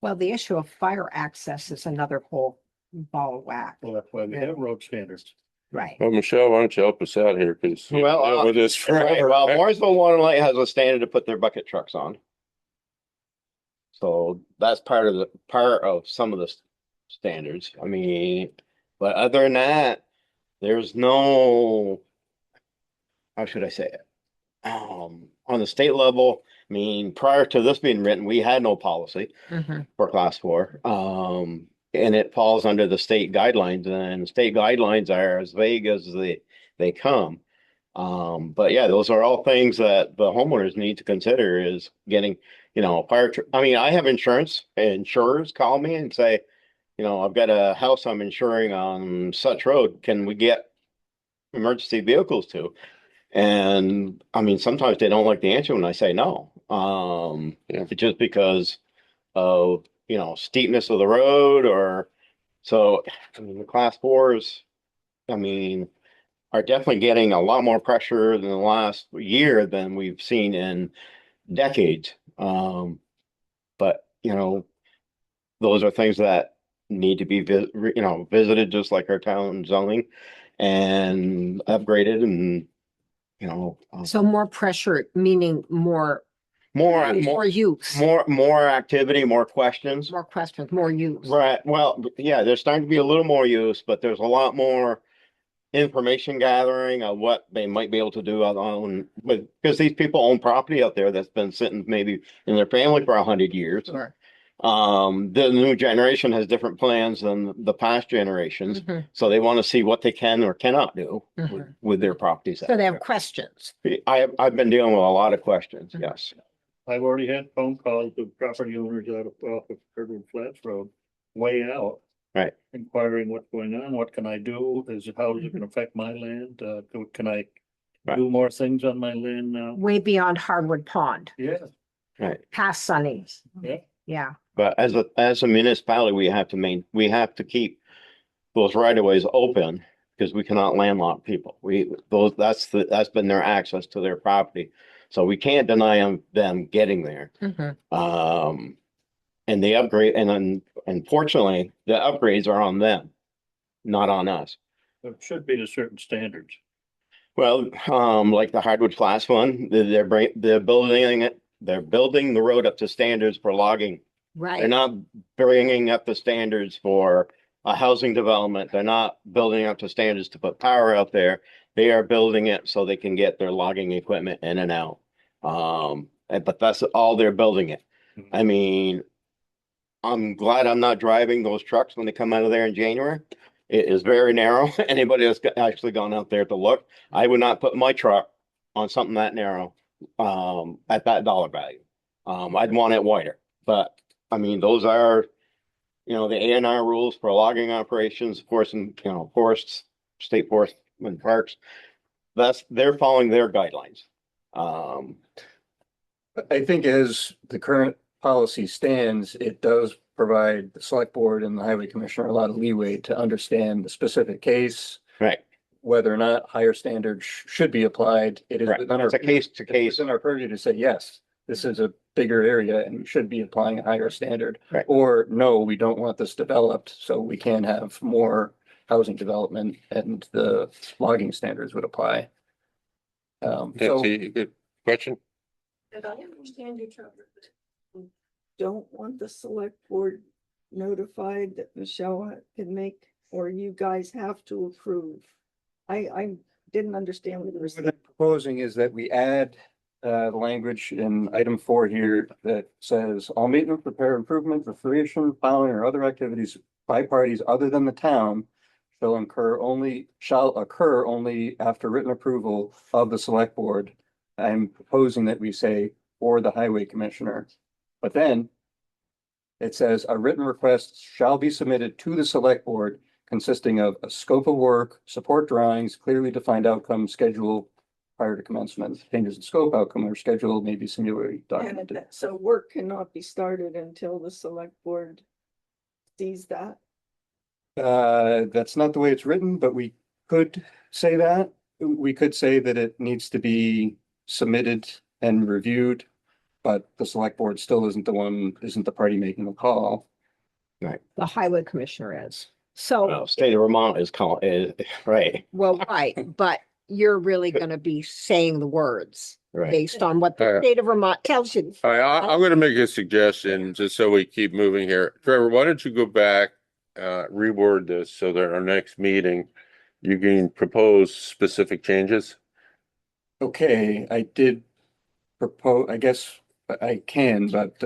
Well, the issue of fire access is another whole ball of wax. Well, that's why we have road standards. Right. Well, Michelle, why don't you help us out here? Because Well, with this Right, forever. well, Mooresville Water and Light has a standard to put their bucket trucks on. So that's part of some of the standards. I mean, but other than that, there's no, how should I say it? On the state level, I mean, prior to this being written, we had no policy Mm-hmm. for class 4. And it falls under the state guidelines, and state guidelines are as vague as they come. But yeah, those are all things that the homeowners need to consider is getting, I mean, I have insurance, insurers call me and say, I've got a house I'm insuring on such road. Can we get emergency vehicles to? And I mean, sometimes they don't like the answer when I say no. Just because of, steepness of the road so, I mean, the class 4s, I mean, are definitely getting a lot more pressure in the last year than we've seen in decades. But, those are things that need to be, visited just like our town zoning and upgraded and, So more pressure, meaning more use, more activity, more questions. more questions, more use. Right. Well, yeah, there's starting to be a little more use, but there's a lot more information gathering of what they might be able to do because these people own property out there that's been sitting maybe in their family for 100 years. Sure. The new generation has different plans than the past generations, Mhm. so they want to see what they can or cannot do Mhm. with their properties. So they have questions. I've been dealing with a lot of questions. Mhm. Yes. I've already had phone calls with property owners off of Kirkwood Flats Road, way out. Right. Inquiring what's going on, what can I do? How is it gonna affect my land? Can I do more things on my land now? Way beyond Hardwood Pond, Yeah, Right. past Sunny's. yeah. Yeah. But as a municipality, we have to keep those right of ways open because we cannot landlock people. That's been their access to their property. So we can't deny them getting there. Mhm. And the upgrade, and unfortunately, the upgrades are on them, not on us. It should be to certain standards. Well, like the Hardwood Flats one, they're building it. They're building the road up to standards for logging. They're Right. not bringing up the standards for a housing development. They're not building up to standards to put power out there. They are building it so they can get their logging equipment in and out. But that's all they're building it. I mean, I'm glad I'm not driving those trucks when they come out of there in January. It is very narrow. Anybody that's actually gone out there to look, I would not put my truck on something that narrow at that dollar value. I'd want it wider. But I mean, those are, the A&R rules for logging operations, of course, and forests, state forest and parks. They're following their guidelines. I think as the current policy stands, it does provide the select board and the highway commissioner a lot of leeway to understand the specific case. Right. Whether or not higher standards should be applied. It is Right. within our, It's a case to it's case. within our purview to say, yes, this is a bigger area and we should be applying a higher standard. Right. Or no, we don't want this developed, so we can have more housing development and the logging standards would apply. So Nancy, good question? Did I understand you, Trevor? That you don't want the select board notified that Michelle can make, or you guys have to approve? I didn't understand what you were what saying. I'm proposing is that we add the language in item 4 here that says all maintenance, repair, improvement, recreation, plowing, or other activities by parties other than the town shall occur only after written approval of the select board. I'm proposing that we say, or the highway commissioner. But then it says a written request shall be submitted to the select board consisting of a scope of work, support drawings, clearly defined outcome, schedule prior to commencement. Changes in scope, outcome, or schedule may be similarly documented. So work cannot be started until the select board sees that. That's not the way it's written, but we could say that. We could say that it needs to be submitted and reviewed, but the select board still isn't the party making the call. Right. The highway commissioner is. So, Well, state of Vermont is called, right, well, right, but you're really gonna be saying the words right. based on what the Alright. state of Vermont tells you. All right, I'm gonna make a suggestion, just so we keep moving here. Trevor, why don't you go back, reword this so that our next meeting, you can propose specific changes? Okay, I did propose, I guess I can, but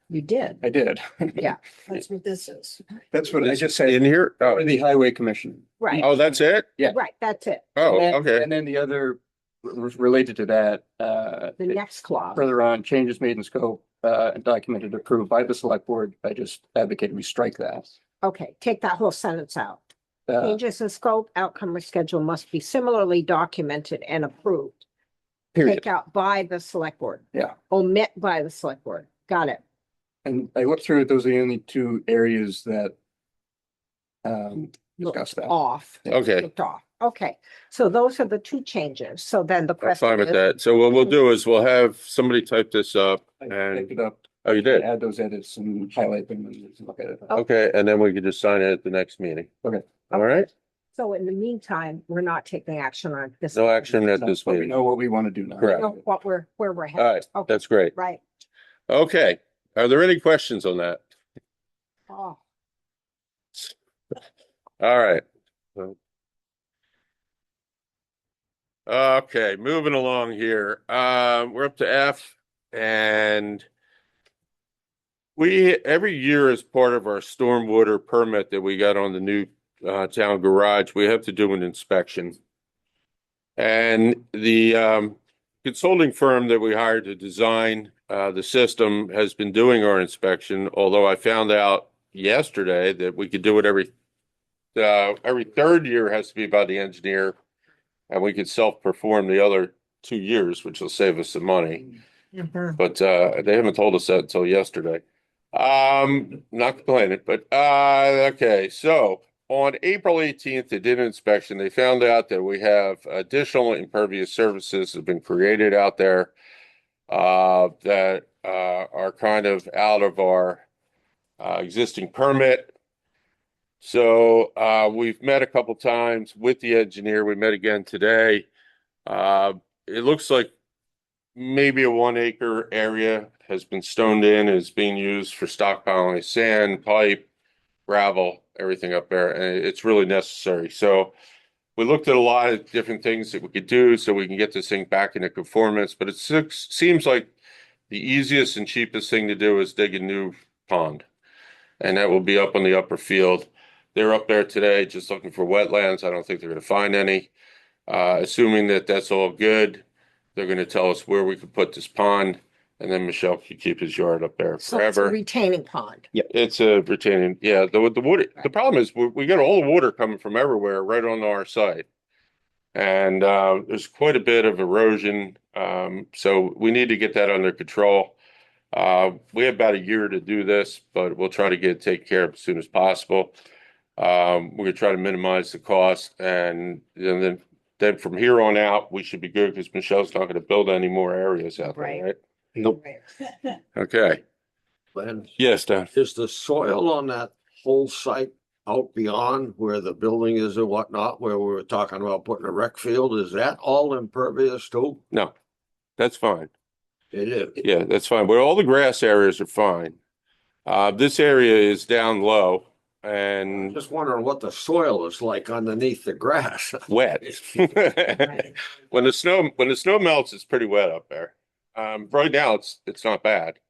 You did, I did. yeah, That's what this is. That's what I just said. In here? Or Oh, the highway commission. right, oh, that's it? Yeah. right, that's it. Oh, And then- okay. And then the other related to that, The next clause. further on, changes made in scope and documented approved by the select board. I just advocated we strike that. Okay, take that whole sentence out. Uh, Changes in scope, outcome, or schedule must be similarly documented and approved. Period. Take out by the select board. Yeah. Omit by the select board. Got it. And I looked through it, those are the only two areas that discussed that. Off. Okay, Looked off. Okay, so those are the two changes. So then the I'm question fine with is, that. So what we'll do is we'll have somebody type this up I and, picked it up, oh, you did? add those edits and highlight them and look at it. Okay, and then we can just sign it at the next meeting. Okay. All right? so in the meantime, we're not taking action on this. No action at this But we meeting. know what we want to do now. Correct. We know what where we're All headed. right, Okay, that's great. right. Okay, are there any questions on that? Oh, All right. Okay, moving along here. We're up to F and every year as part of our stormwater permit that we got on the new town garage, we have to do an inspection. And the consulting firm that we hired to design the system has been doing our inspection, although I found out yesterday that we could do it every third year has to be by the engineer, and we could self-perform the other 2 years, which will save us some money. But they haven't told us that until yesterday. Not complaining, but okay. So on April 18th, they did an inspection. They found out that we have additional impervious surfaces have been created out there that are kind of out of our existing permit. So we've met a couple times with the engineer. We met again today. It looks like maybe a 1 acre area has been stoned in, is being used for stockpiling sand, pipe, gravel, everything up there, and it's really necessary. So we looked at a lot of different things that we could do so we can get this thing back into conformance, but it seems like the easiest and cheapest thing to do is dig a new pond. And that will be up on the upper field. They're up there today just looking for wetlands. I don't think they're going to find any. Assuming that that's all good, they're going to tell us where we could put this pond, and then Michelle can keep his yard up there so it's a forever. retaining pond. Yeah, it's a retaining. Yeah, the water. The problem is we get all the water coming from everywhere right on our site, And there's quite a bit of erosion. So we need to get that under control. We have about a year to do this, but we'll try to get it taken care of as soon as possible. We're gonna try to minimize the cost, and then from here on out, we should be good because Michelle's not gonna build any more areas out there, Right. right? Nope. Okay. Glenn, Yes, Dan. is the soil on that whole site out beyond where the building is and whatnot, where we were talking about putting a rec field, is that all impervious too? No, that's fine. It is. Yeah, that's fine. But all the grass areas are fine. This area is down low and Just wondering what the soil is like underneath the grass. wet. When the snow melts, it's pretty wet up there. Right now it's not bad.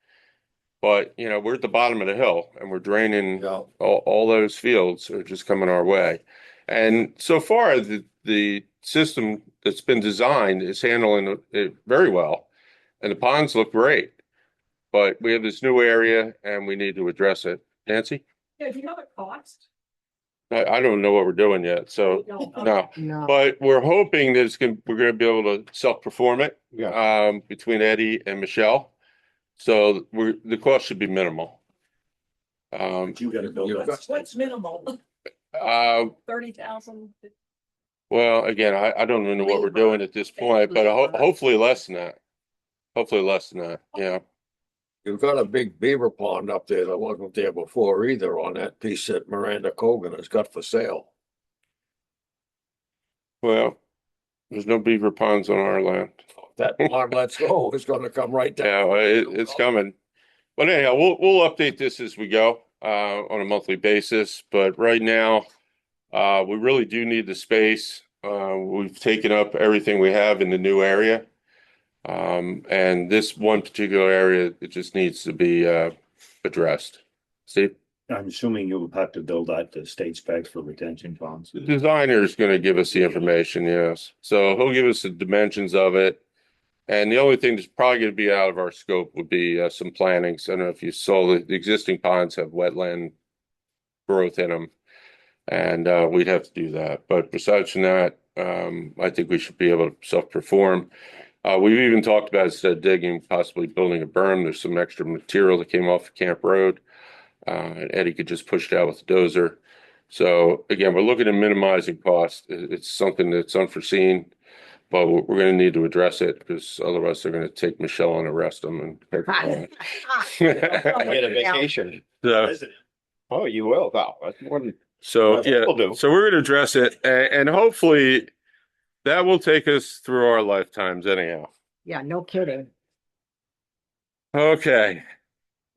But you know, we're at the bottom of the hill and we're draining all those fields are just coming our way. And so far the system that's been designed is handling it very well. And the ponds look great. But we have this new area and we need to address it. Nancy? Yeah, do you know the cost? I don't know what we're doing yet, so no. But we're hoping that we're gonna be able to self-perform it between Eddie and Michelle. So the cost should be minimal. You gotta build that. What's minimal? 30,000? Well, again, I don't even know what we're doing at this point, but hopefully less than that. Hopefully less than that, yeah. You've got a big beaver pond up there that wasn't there before either on that piece that Miranda Cogan has got for sale. Well, there's no beaver ponds on our land. That pond, let's go, it's gonna come right down. Yeah, it's coming. But anyhow, we'll update this as we go on a monthly basis. But right now, we really do need the space. We've taken up everything we have in the new area. And this one particular area, it just needs to be addressed. Steve? I'm assuming you'll have to build out the state specs for retention ponds. The designer is going to give us the information, yes. So he'll give us the dimensions of it. And the only thing that's probably going to be out of our scope would be some plantings. I don't know if you saw the existing ponds have wetland growth in them. And we'd have to do that. But besides from that, I think we should be able to self-perform. We've even talked about, instead of digging, possibly building a berm. There's some extra material that came off of Camp Road. And Eddie could just push it out with the dozer. So again, we're looking at minimizing cost. It's something that's unforeseen, but we're going to need to address it because otherwise they're going to take Michelle and arrest them. And I get a vacation. So, oh, you will, though. That's more than. So That's yeah, what we'll do. so we're going to address it, and hopefully that will take us through our lifetimes anyhow. Yeah, no kidding. Okay.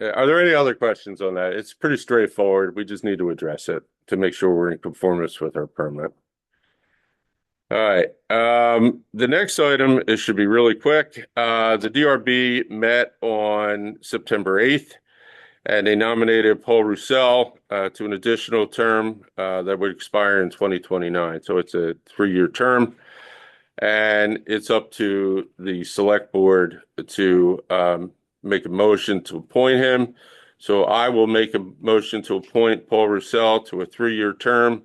Are there any other questions on that? It's pretty straightforward. We just need to address it to make sure we're in conformance with our permit. All right. The next item, it should be really quick. The DRB met on September 8th. And they nominated Paul Roussel to an additional term that would expire in 2029. So it's a 3-year term. And it's up to the select board to make a motion to appoint him. So I will make a motion to appoint Paul Roussel to a 3-year term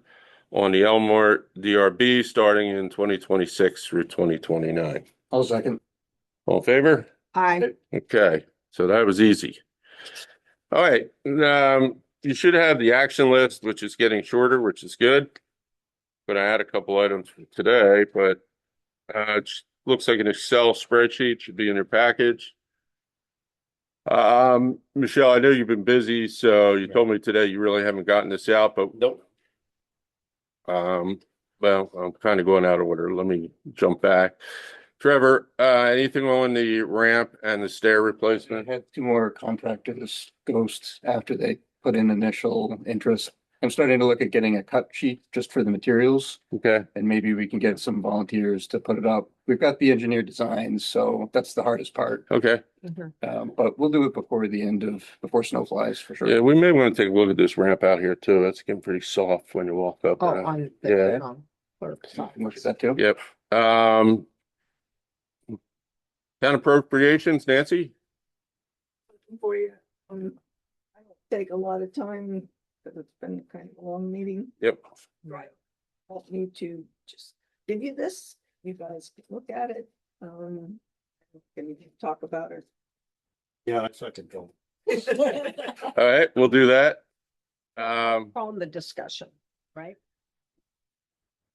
on the Elmore DRB starting in 2026 through 2029. I'll second. All in favor? Aye. Okay, so that was easy. All right, you should have the action list, which is getting shorter, which is good. But I had a couple items for today, but it looks like an Excel spreadsheet should be in your package. Michelle, I know you've been busy, so you told me today you really haven't gotten this out, but Nope. Well, I'm kind of going out of order. Let me jump back. Trevor, anything on the ramp and the stair I replacement? had 2 more contractors ghosts after they put in initial interest. I'm starting to look at getting a cut sheet just for the materials, Okay, and maybe we can get some volunteers to put it up. We've got the engineered designs, so that's the hardest part. okay. But we'll do it before snow flies for sure. Yeah, we may want to take a look at this ramp out here too. That's getting pretty soft when you walk up. Oh, on Yeah. the clerk side. Look at that too. Yep. Town appropriations, Nancy? For you. I don't take a lot of time because it's been kind of a long meeting. Yep. Right. Want me to just give you this, you guys can look at it, can you talk about it? Yeah, I second go. All right, we'll do that. Phone the discussion, right?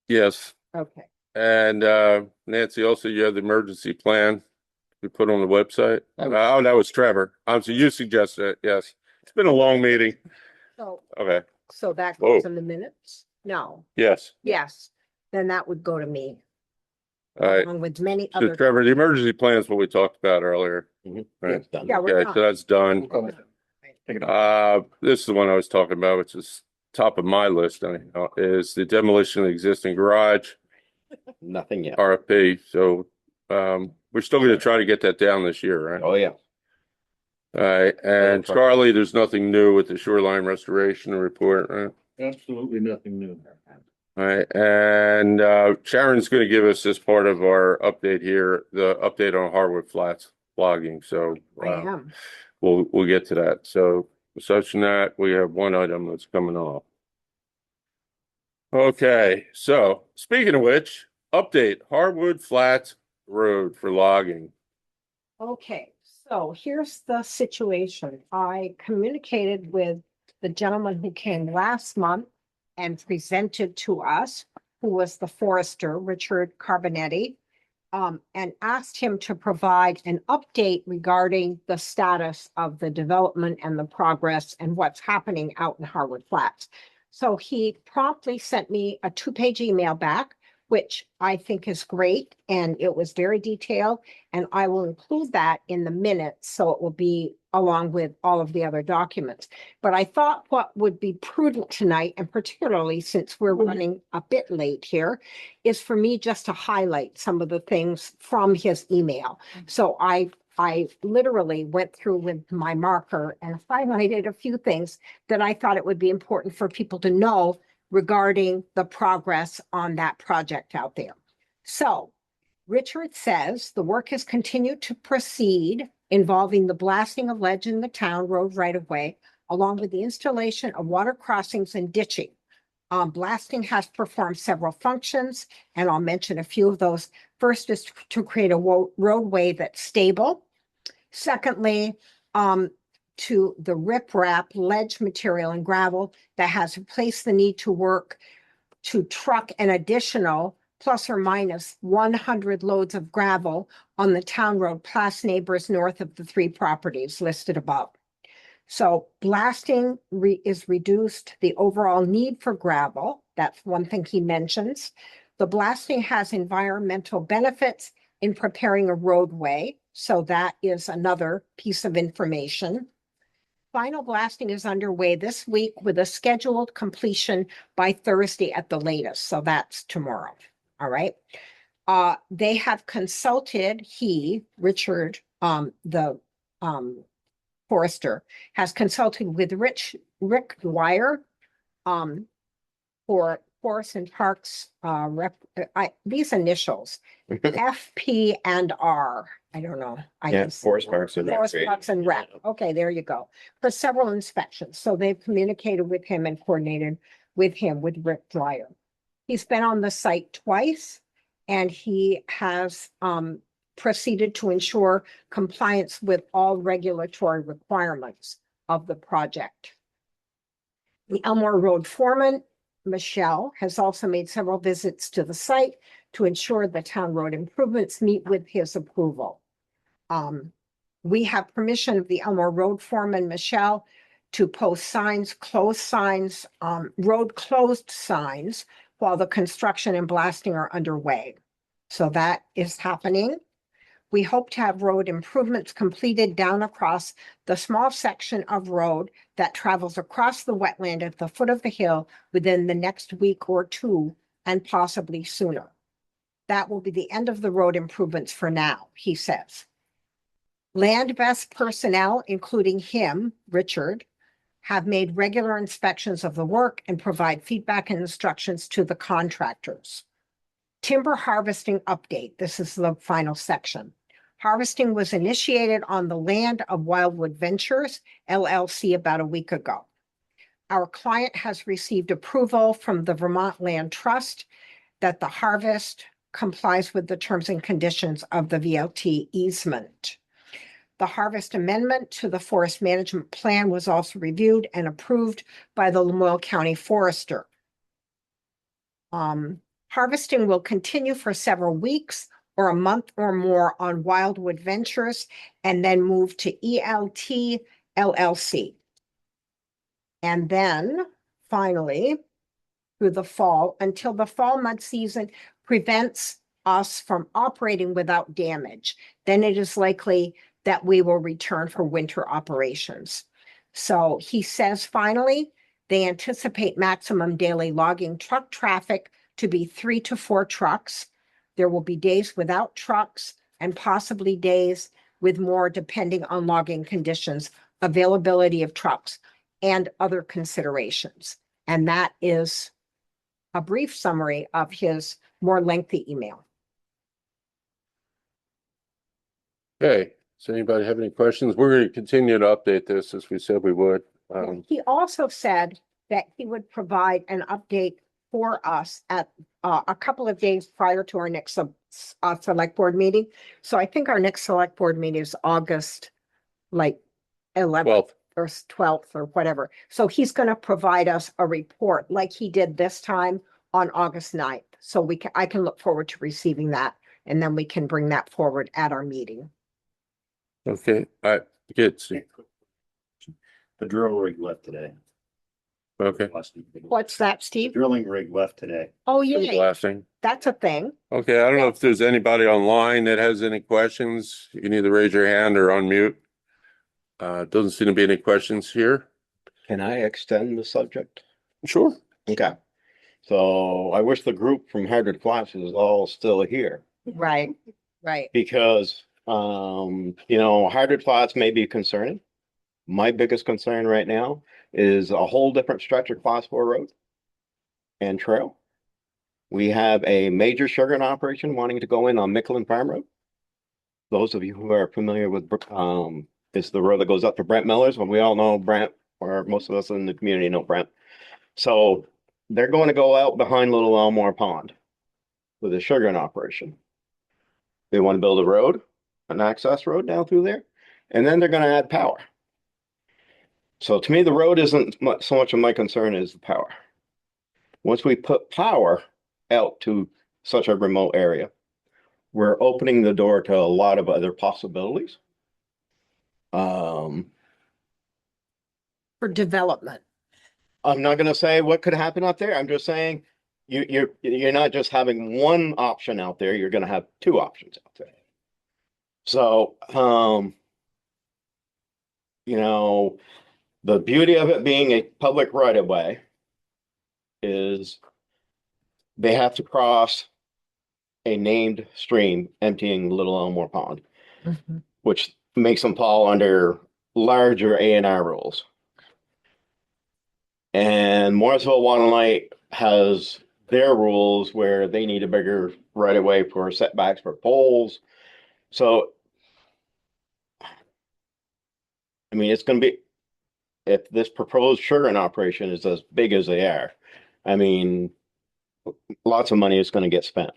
Yes, Okay. and Nancy, also you have the emergency plan we put on the website. Oh, that was Trevor. So you suggested it, yes. It's been a long meeting. So, Okay, so that Whoa. goes in the minutes? No, yes. yes, then that would go to me. All right. Along with many So other. Trevor, the emergency plan is what we talked about earlier. Right. Yeah, we're Okay, done. so that's done. This is the one I was talking about, which is top of my list, is the demolition of the existing garage. Nothing yet. RFP, so we're still gonna try to get that down this year, right? Oh, yeah. All right, and Charlie, there's nothing new with the shoreline restoration report, right? Absolutely nothing new. All right, and Sharon's gonna give us as part of our update here, the update on Hardwood Flats logging, so I am. we'll get to that. So such that we have one item that's coming off. Okay, so speaking of which, update Hardwood Flats Road for logging. Okay, so here's the situation. I communicated with the gentleman who came last month and presented to us, who was the forester, Richard Carbonetti, and asked him to provide an update regarding the status of the development and the progress and what's happening out in Harwood Flats. So he promptly sent me a 2-page email back, which I think is great, and it was very detailed, and I will include that in the minutes, so it will be along with all of the other documents. But I thought what would be prudent tonight, and particularly since we're running a bit late here, is for me just to highlight some of the things from his email. So I literally went through with my marker and highlighted a few things that I thought it would be important for people to know regarding the progress on that project out there. So Richard says the work has continued to proceed involving the blasting of ledge in the town road right-of-way, along with the installation of water crossings and ditching. Blasting has performed several functions, and I'll mention a few of those. First is to create a roadway that's stable. Secondly, to the riprap ledge material and gravel that has replaced the need to work to truck an additional plus or minus 100 loads of gravel on the town road past neighbors north of the 3 properties listed above. So blasting is reduced the overall need for gravel. That's one thing he mentions. The blasting has environmental benefits in preparing a roadway. So that is another piece of information. Final blasting is underway this week with a scheduled completion by Thursday at the latest. So that's tomorrow. All right. They have consulted, Richard, the forester, has consulted with Rick Dwyer for Forest and Parks, these initials, FP and R. I don't know. Forest Parks and Forest Rec. Parks and Rec. Okay, there you go. For several inspections. So they've communicated with him and coordinated with him, with Rick Dwyer. He's been on the site twice, and he has proceeded to ensure compliance with all regulatory requirements of the project. The Elmore Road foreman, Michelle, has also made several visits to the site to ensure the town road improvements meet with his approval. We have permission of the Elmore Road foreman, Michelle, to post signs, road closed signs while the construction and blasting are underway. So that is happening. We hope to have road improvements completed down across the small section of road that travels across the wetland at the foot of the hill within the next week or 2, and possibly sooner. That will be the end of the road improvements for now, he says. Land-based personnel, including him, Richard, have made regular inspections of the work and provide feedback and instructions to the contractors. Timber harvesting update. This is the final section. Harvesting was initiated on the land of Wildwood Ventures, LLC, about a week ago. Our client has received approval from the Vermont Land Trust that the harvest complies with the terms and conditions of the VLT easement. The harvest amendment to the forest management plan was also reviewed and approved by the Lamoille County Forester. Harvesting will continue for several weeks or a month or more on Wildwood Ventures and then move to ELT LLC. And then finally, through the fall, until the fall mud season prevents us from operating without damage, then it is likely that we will return for winter operations. So he says finally, they anticipate maximum daily logging truck traffic to be 3 to 4 trucks. There will be days without trucks and possibly days with more depending on logging conditions, availability of trucks, and other considerations. And that is a brief summary of his more lengthy email. Okay, does anybody have any questions? We're going to continue to update this as we said we would. He also said that he would provide an update for us at a couple of days prior to our next select board meeting. So I think our next select board meeting is August like 11th or 12th or whatever. So he's going to provide us a report like he did this time on August 9th. So I can look forward to receiving that, and then we can bring that forward at our meeting. Okay, I get you. The drill rig left today. Okay. What's that, Steve? Drilling rig left today. Oh, yeah. Blasting. That's a thing. Okay, I don't know if there's anybody online that has any questions. You can either raise your hand or unmute. Doesn't seem to be any questions here. Can I extend the subject? Sure. Okay. So I wish the group from Hardwood Flats is all still here Right, right. because, Hardwood Flats may be concerning. My biggest concern right now is a whole different stretch of Class 4 road and trail. We have a major sugaring operation wanting to go in on Micklin Farm Road. Those of you who are familiar with, it's the road that goes up to Brent Miller's, when we all know Brent, or most of us in the community know Brent. So they're going to go out behind Little Elmore Pond with a sugaring operation. They want to build a road, an access road down through there, and then they're going to add power. So to me, the road isn't so much of my concern as the power. Once we put power out to such a remote area, we're opening the door to a lot of other possibilities. For development. I'm not going to say what could happen out there. I'm just saying you're not just having one option out there. You're going to have two options out there. So, the beauty of it being a public right of way is they have to cross a named stream emptying Little Elmore Pond, which makes them fall under larger A&R rules. And Morrisville Water and Light has their rules where they need a bigger right of way for setbacks for poles. So, I mean, it's going to be, if this proposed sugaring operation is as big as they are, I mean, lots of money is going to get spent.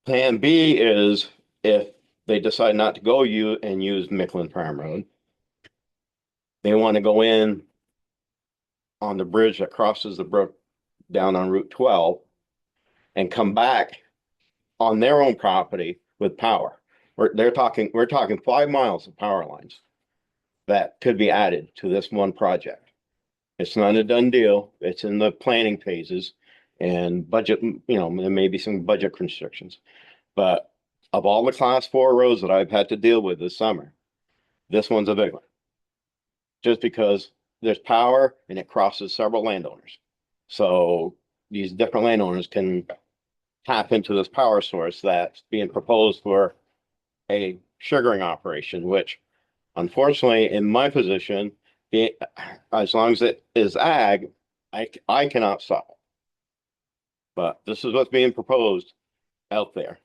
Plan B is if they decide not to go and use Micklin Farm Road, they want to go in on the bridge that crosses the brook down on Route 12 and come back on their own property with power. We're talking 5 miles of power lines that could be added to this one project. It's not a done deal. It's in the planning phases and budget, there may be some budget constrictions. But of all the Class 4 roads that I've had to deal with this summer, this one's a big one. Just because there's power and it crosses several landowners. So these different landowners can tap into this power source that's being proposed for a sugaring operation, which unfortunately in my position, as long as it is ag, I cannot stop it. But this is what's being proposed out there.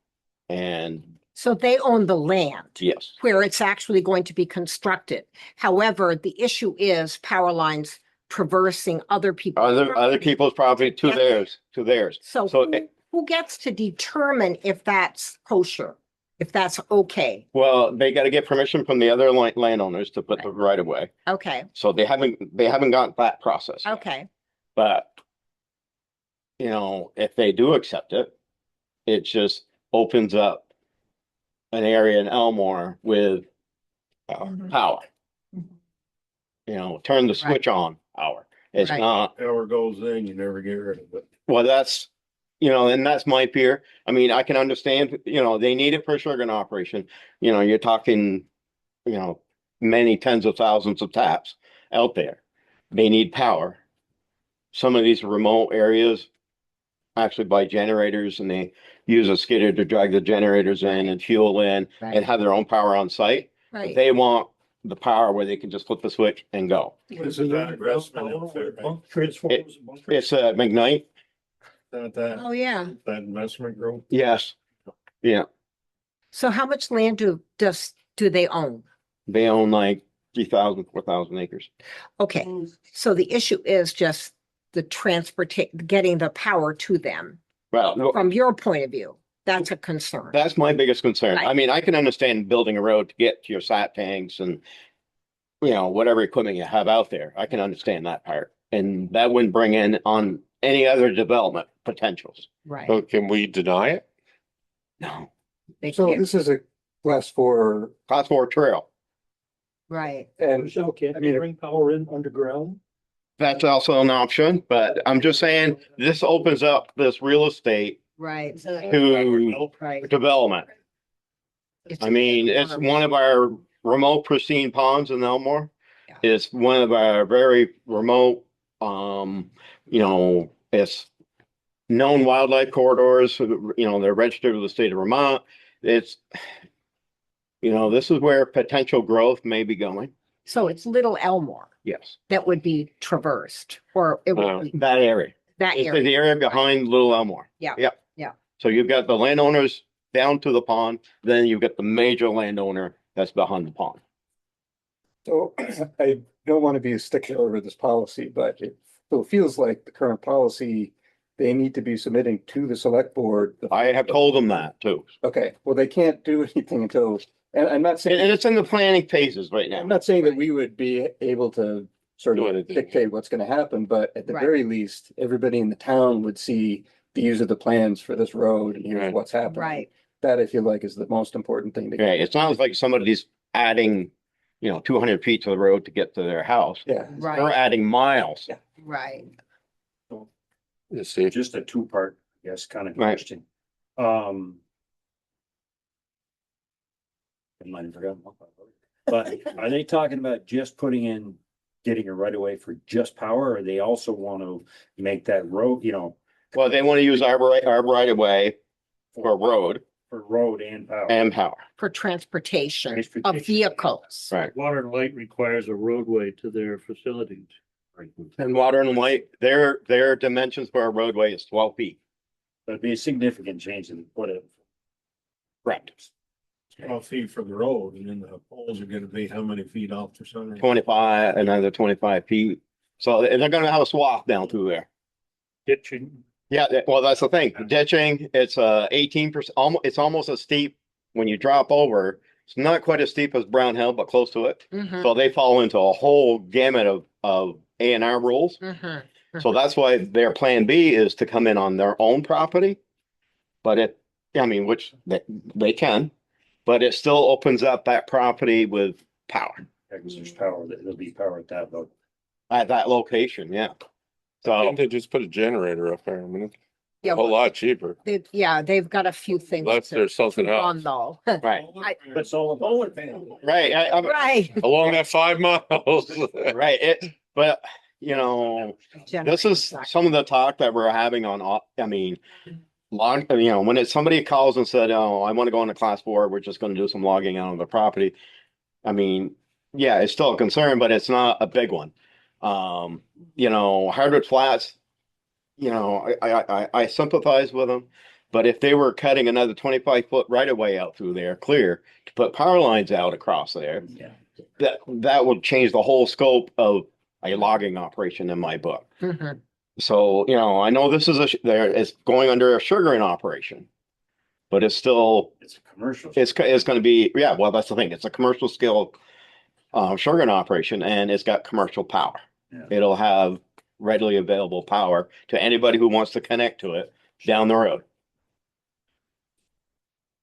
And so they own the land. Yes. Where it's actually going to be constructed. However, the issue is power lines traversing other people's. Other property. people's property to Yeah. theirs. So So, who gets to determine if that's kosher, if that's okay? well, they gotta get permission from the other landowners to put the right of way. Okay, So they haven't got that process yet. okay, But, you know, if they do accept it, it just opens up an area in Elmore with Mhm. power. You know, turn the switch on power. It's Right. not, Power goes in, you never get rid of it. well, that's, you know, and that's my fear. I mean, I can understand, you know, they need it for a sugar operation. You know, you're talking, you know, many tens of thousands of taps out there. They need power. Some of these remote areas actually buy generators and they use a skidder to drag the generators in and fuel in Right. and have their own power on site. But right. they want the power where they can just flip the switch and go. This is that investment in Fairbanks. Transformers. It's a McKnight. Oh, yeah. That investment growth. Yes. Yeah. So how much land do they own? They own like 4,000 acres. Okay, so the issue is just the getting the power to them. Well, From your point of view, that's a concern. that's my biggest concern. Right. I mean, I can understand building a road to get to your sat tanks and, you know, whatever equipment you have out there. I can understand that part. And that wouldn't bring in on any other development potentials. Right. So can we deny it? No. They So can't- this is a class 4, Class 4 trail. Right. and Michelle, can't I mean, you bring power in underground? That's also an option, but I'm just saying this opens up this real estate Right. to Right. development. It's I mean, it's one of our remote pristine ponds in Elmore. Yeah. It's one of our very remote, you know, it's known wildlife corridors, you know, they're registered with the state of Vermont. It's, you know, this is where potential growth may be going. So it's Little Elmore Yes, that would be traversed, or it would be that area. that It's area. the area behind Little Elmore. Yeah. Yep. Yeah. So you've got the landowners down to the pond, then you've got the major landowner that's behind the pond. so I don't want to be a stickler over this policy, but it still feels like the current policy, they need to be submitting to the select board. I have told them that too. Okay, well, they can't do anything until, and I'm not And saying, it's in the planning phases right I'm now. not saying that we would be able to sort Do of anything. dictate what's gonna happen, but at the Right. very least, everybody in the town would see these are the plans for this road and here's Right. what's happening. Right. That I feel like is the most important thing to. Okay, it's not like somebody's adding, you know, 200 feet to the road to get to their house. Yeah. They're Right. adding miles. Yeah. Right. You see, Just a two-part, yes, kind of Right. question. I might have forgotten one part. But are they talking about just putting in, getting a right of way for just power, or they also want to make that road, you know, Well, they want to use our right of way for a road for road and power? and power. For transportation of Transportation. vehicles. Right. Water and light requires a roadway to their facilities. And water and light, their dimensions for a roadway is 12 feet. That'd be a significant change in what it. Correct. 12 feet from the road, and then the poles are gonna be how many feet off the center? 25, another 25 feet. So they're gonna have a swath down through there. Ditching. Yeah, well, that's the thing. Ditching, it's 18%, it's almost as steep when you drop over. It's not quite as steep as Brown Hill, but close to it. Mhm. So they fall into a whole gamut of A&R rules. Mhm. So that's why their plan B is to come in on their own property. But I mean, which they can, but it still opens up that property with power Because there's power, there'll be power at that, but at that location, yeah. why So, can't they just put a generator up there? I mean, it's Yeah, a whole lot cheaper. yeah, they've got a few things. Unless to- there's something to run, else. though. right, it's all solar panel. right, Right. Along that 5 miles. right. But, you know, this is some of the talk that we're having on, I mean, you know, when somebody calls and said, oh, I want to go into class 4, we're just going to do some logging out of the property. I mean, yeah, it's still a concern, but it's not a big one. You know, Hardwood Flats, you know, I sympathize with them, but if they were cutting another 25-foot right of way out through there, clear, to put power lines out across there, that would change the whole scope of a logging operation in my book. Mhm. So, you know, I know this is it's going under a sugaring operation, but it's still, It's a commercial. it's going to be, yeah, well, that's the thing. It's a commercial scale sugaring operation, and it's got commercial power. Yeah. It'll have readily available power to anybody who wants to connect to it down the road.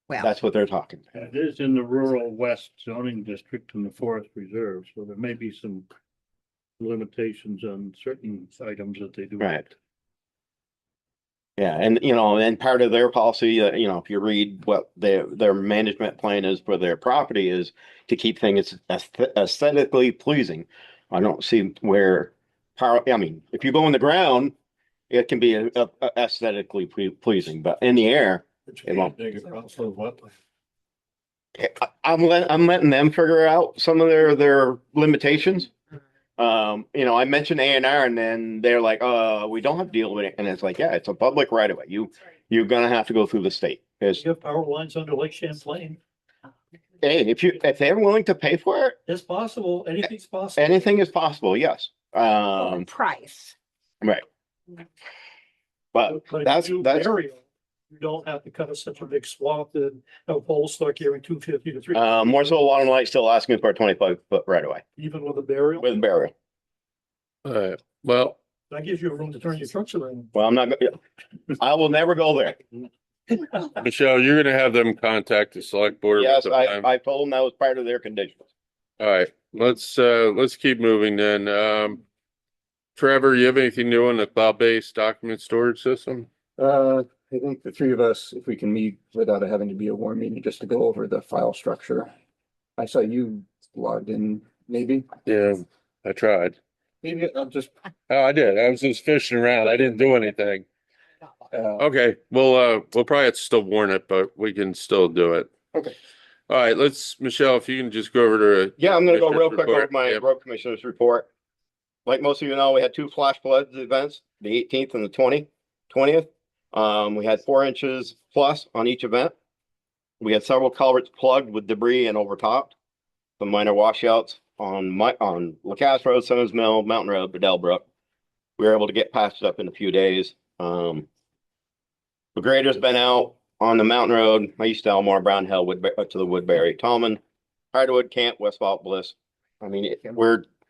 Well, That's what they're talking about. It is in the rural west zoning district in the forest reserve, so there may be some limitations on certain items that they do. Right. Yeah, and you know, and part of their policy, you know, if you read what their management plan is for their property is to keep things aesthetically pleasing. I don't see where power, I mean, if you go in the ground, it can be aesthetically pleasing, but in the air, it won't. I'm letting them figure out some of their limitations. You know, I mentioned A&R and then they're like, we don't have to deal with it. And it's like, yeah, it's a public right of way. You're gonna have to go through the state. You have power lines under Lake Champlain. Hey, if they're willing to pay for it, It's possible, anything's possible. anything is possible, yes. price. Right. But if that's you do burial, you don't have to cut such a big swath and have poles start carrying 250 to 300. more so Water and Light still asking for a 25-foot right away Even with a burial, with burial. All right, well, that gives you room to turn your trucks around. Well, I'm not, I will never go there. Michelle, you're gonna have them contact the select board. Yes, with the time. I told them that was part of their conditions. All right, let's keep moving then. Trevor, you have anything new on the cloud-based document storage system? I think the three of us, if we can meet without having to be a warm meeting, just to go over the file structure. I saw you logged in, maybe. Yeah, I tried. Maybe I'll just. Oh, I did. I was just fishing around. I didn't do anything. Okay, we'll probably have to still warn it, but we can still do it. Okay. All right, Michelle, if you can just go over to. Yeah, I'm gonna go real quick report. over my Yep. road commissioner's report. Like most of you know, we had two flash flood events, the 18th and the 20th. We had 4 inches plus on each event. We had several culverts plugged with debris and overtopped. Some minor washouts on Lacasse Road, Simmons Mill, Mountain Road, Bedell Brook. We were able to get patched up in a few days. The grader's been out on the Mountain Road, East Elmore, Brown Hill, to the Woodbury, Tallman, Hardwood, Camp, Westfall, Bliss. I mean,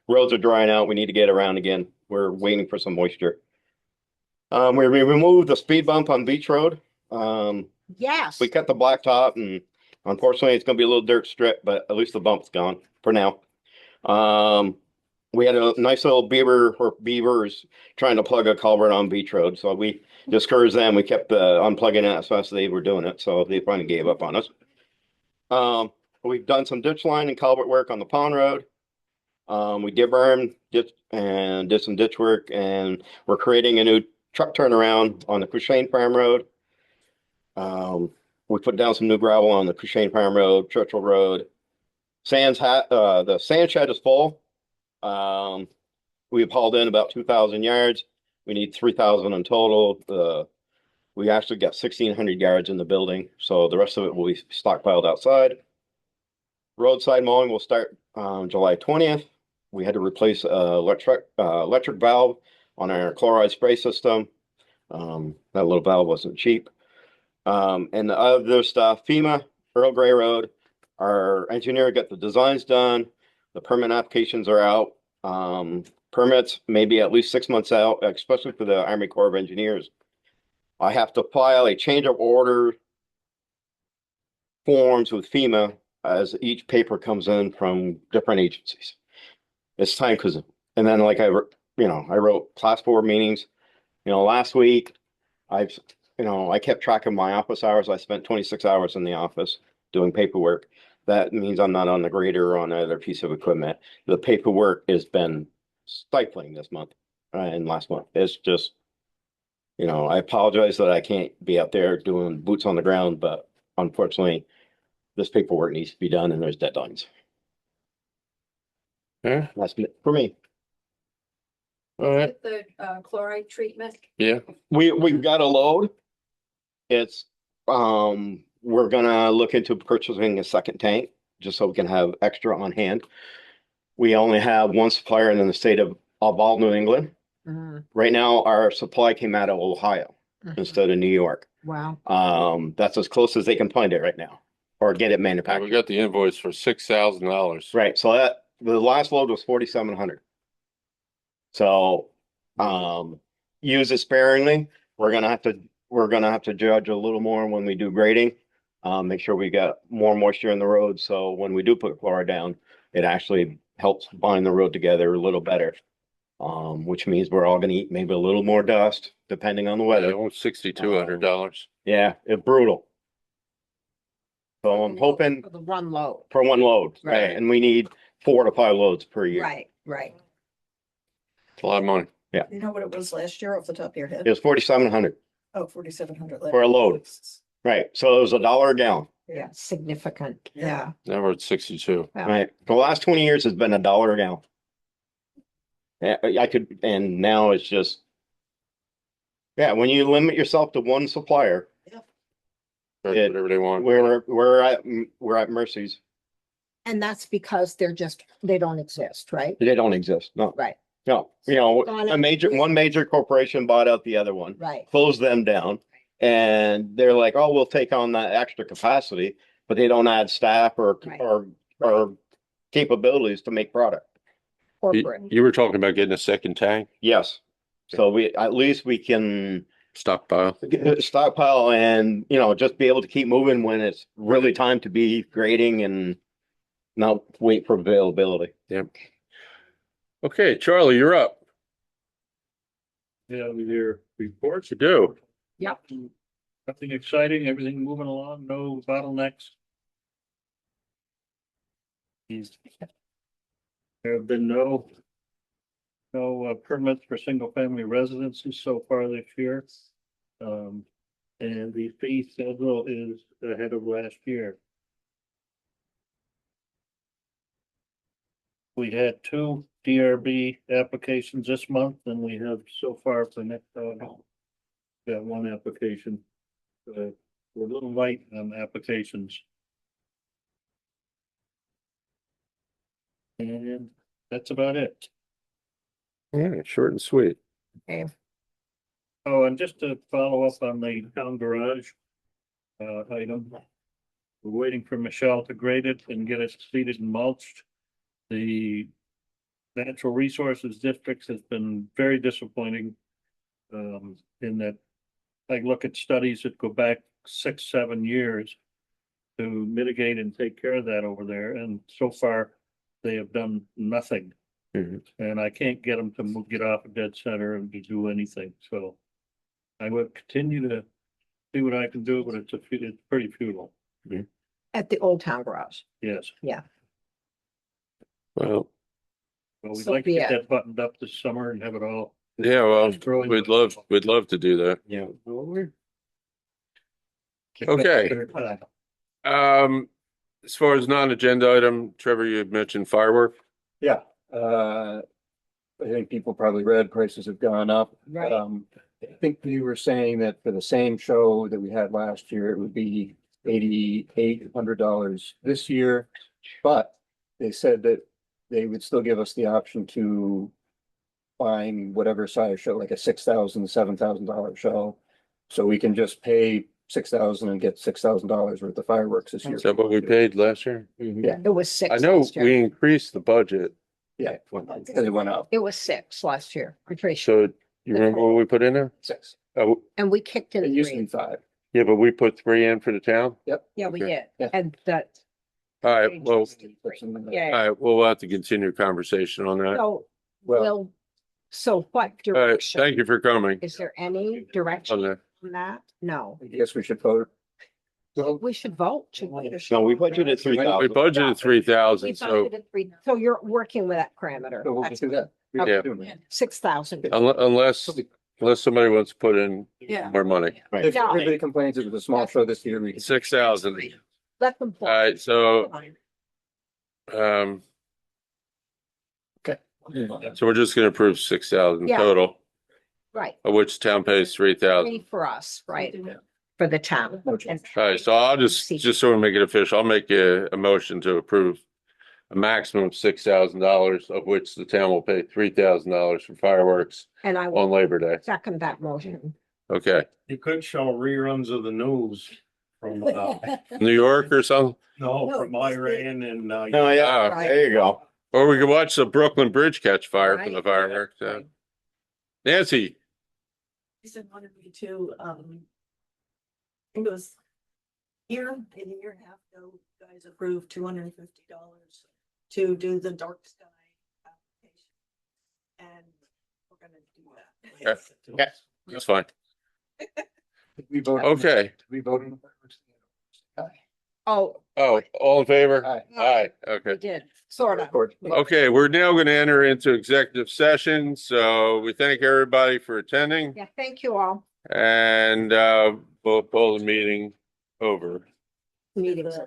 roads are drying out. We need to get around again. We're waiting for some moisture. We removed the speed bump on Beach Road. Yes. We cut the blacktop, and unfortunately, it's going to be a little dirt strip, but at least the bump's gone for now. We had a nice little beavers trying to plug a culvert on Beach Road, so we discouraged them. We kept unplugging it as fast as they were doing it, so they finally gave up on us. We've done some ditch line and culvert work on the Pond Road. We did burn and did some ditch work, and we're creating a new truck turnaround on the Cushane Farm Road. We put down some new gravel on the Cushane Farm Road, Churchill Road. The sand shed is full. We've hauled in about 2,000 yards. We need 3,000 in total. We actually got 1,600 yards in the building, so the rest of it will be stockpiled outside. Roadside mowing will start July 20th. We had to replace electric valve on our chloride spray system. That little valve wasn't cheap. And the other stuff, FEMA, Earl Grey Road, our engineer got the designs done. The permit applications are out. Permits maybe at least 6 months out, especially for the Army Corps of Engineers. I have to file a change of order forms with FEMA as each paper comes in from different agencies. It's time and then like I wrote class 4 meetings. Last week I kept track of my office hours. I spent 26 hours in the office doing paperwork. That means I'm not on the grader or on either piece of equipment. The paperwork has been stifling this month and last month. It's just, I apologize that I can't be out there doing boots on the ground, but unfortunately, this paperwork needs to be done and there's deadlines. Yeah, that's it for me. All right. The chloride treatment. Yeah. We've got a load. It's we're gonna look into purchasing a second tank just so we can have extra on hand. We only have one supplier in the state of of all New England. Mhm. Right now, our supply came out of Ohio Mhm. instead of New York. Wow. That's as close as they can find it right now, or get it We manufactured. got the invoice for $6,000. Right, so that, the last load was 4,700. So, use it sparingly. We're gonna have to judge a little more when we do grading. Make sure we got more moisture in the road, so when we do put chloride down, it actually helps bind the road together a little better. Which means we're all gonna eat maybe a little more dust, depending on the weather. $6,200. Yeah, it's brutal. So I'm hoping For the one load. for one load, right? Right. And we need 4 to 5 loads per year. Right, right. It's a lot of money. Yeah, You know what it was last year off the top of your head? it was 4,700 Oh, 4,700. for a load. Right, so it was $1 a gallon, Yeah, significant. Yeah. Now we're at 62. Yeah. right? For the last 20 years, it's been $1 a gallon. Yeah, I could, and now it's just, yeah, when you limit yourself to one supplier, Charge It- whatever they want. we're at Mercy's. And that's because they don't exist, right? They don't exist, no. Right, No, you know, Gone a up. one major corporation bought out the other one, right. closed them down. And they're like, oh, we'll take on that extra capacity, but they don't add staff or, Right. or capabilities to make product. Corporate. You were talking about getting a second tank Yes. So at least we can stockpile. stockpile and, you know, just be able to keep moving when it's really time to be grading and not wait for availability. Yep. Okay, Charlie, you're up. Yeah, we hear reports. You do. Yep. Nothing exciting, everything moving along, no bottlenecks. There have been no permits for single family residences so far this year. And the fee schedule is ahead of last year. We had 2 DRB applications this month, and we have so far for next, got 1 application. We're a little light on applications. And that's about it. Yeah, short and sweet. Okay. Oh, and just to follow up on the town garage item. We're waiting for Michelle to grade it and get it seeded and mulched. The Natural Resources District has been very disappointing. In that I look at studies that go back 6, 7 years to mitigate and take care of that over there, and so far they have done nothing. And I can't get them to get off of dead center and to do anything, so I would continue to see what I can do, but it's pretty futile. At the Old Town Garage. Yes. Yeah. Well, Well, we'd So like to be get it. that buttoned up this summer and have it all. yeah, well, Growing. we'd love to do that. Yeah. Okay. As far as non-agenda item, Trevor, you had mentioned firework. Yeah, I think people probably read prices have gone up. Right. I think we were saying that for the same show that we had last year, it would be $8,800 this year. But they said that they would still give us the option to find whatever size show, like a $6,000, $7,000 show. So we can just pay $6,000 and get $6,000 worth of fireworks this year. Is that what we paid last year? Yeah, It was 6 I know last year. we increased the budget. yeah, because it went up. It was 6 last year. I'm pretty sure. So you remember what we put in there? 6. Oh, And we kicked It in used to 3. be 5. yeah, but we put 3 in for the town. Yep. Yeah, we Okay. did. Yeah. And that. All right, well, all Yeah. right, we'll have to continue conversation on that. All So, Well- so what right, direction? thank you for coming. Is there any direction On on that. that? No. I guess we should vote. We should vote. Should we? No, we budgeted We 3,000. budgeted 3,000, We so budgeted 3. So you're working with that parameter. So we'll That's do that. Yeah. 6,000. unless somebody wants to put in Yeah. more money. Right. If No. everybody complains it was a small show this year, we can. 6,000. Let them. All right, so, Okay. so we're just gonna approve 6,000 Yeah. total, Right. of which town pays 3,000. 3 for us, right? For the town. No And change. All right, so I'll just so we make it official, I'll make a motion to approve a maximum of $6,000, of which the town will pay $3,000 for fireworks And I on will Labor Day. second that motion. Okay, You could show reruns of the news from, New York or something? no, from Iran and, Oh, yeah, Right. there you go. Or we could watch the Brooklyn Bridge catch fire from the Right. fireworks. Nancy, Jason wanted me to, I think it was maybe a year and a half ago, you guys approved $250 to do the dark sky application. And we're gonna do that. Yeah. that's fine. We vote. Okay. We vote on the fireworks. Oh, Oh, all in favor? Aye. Aye, we okay. did, sort of. Okay, we're now going to enter into executive session. So we thank everybody for attending Yeah, thank you all. and we'll pull the meeting over. Meetings.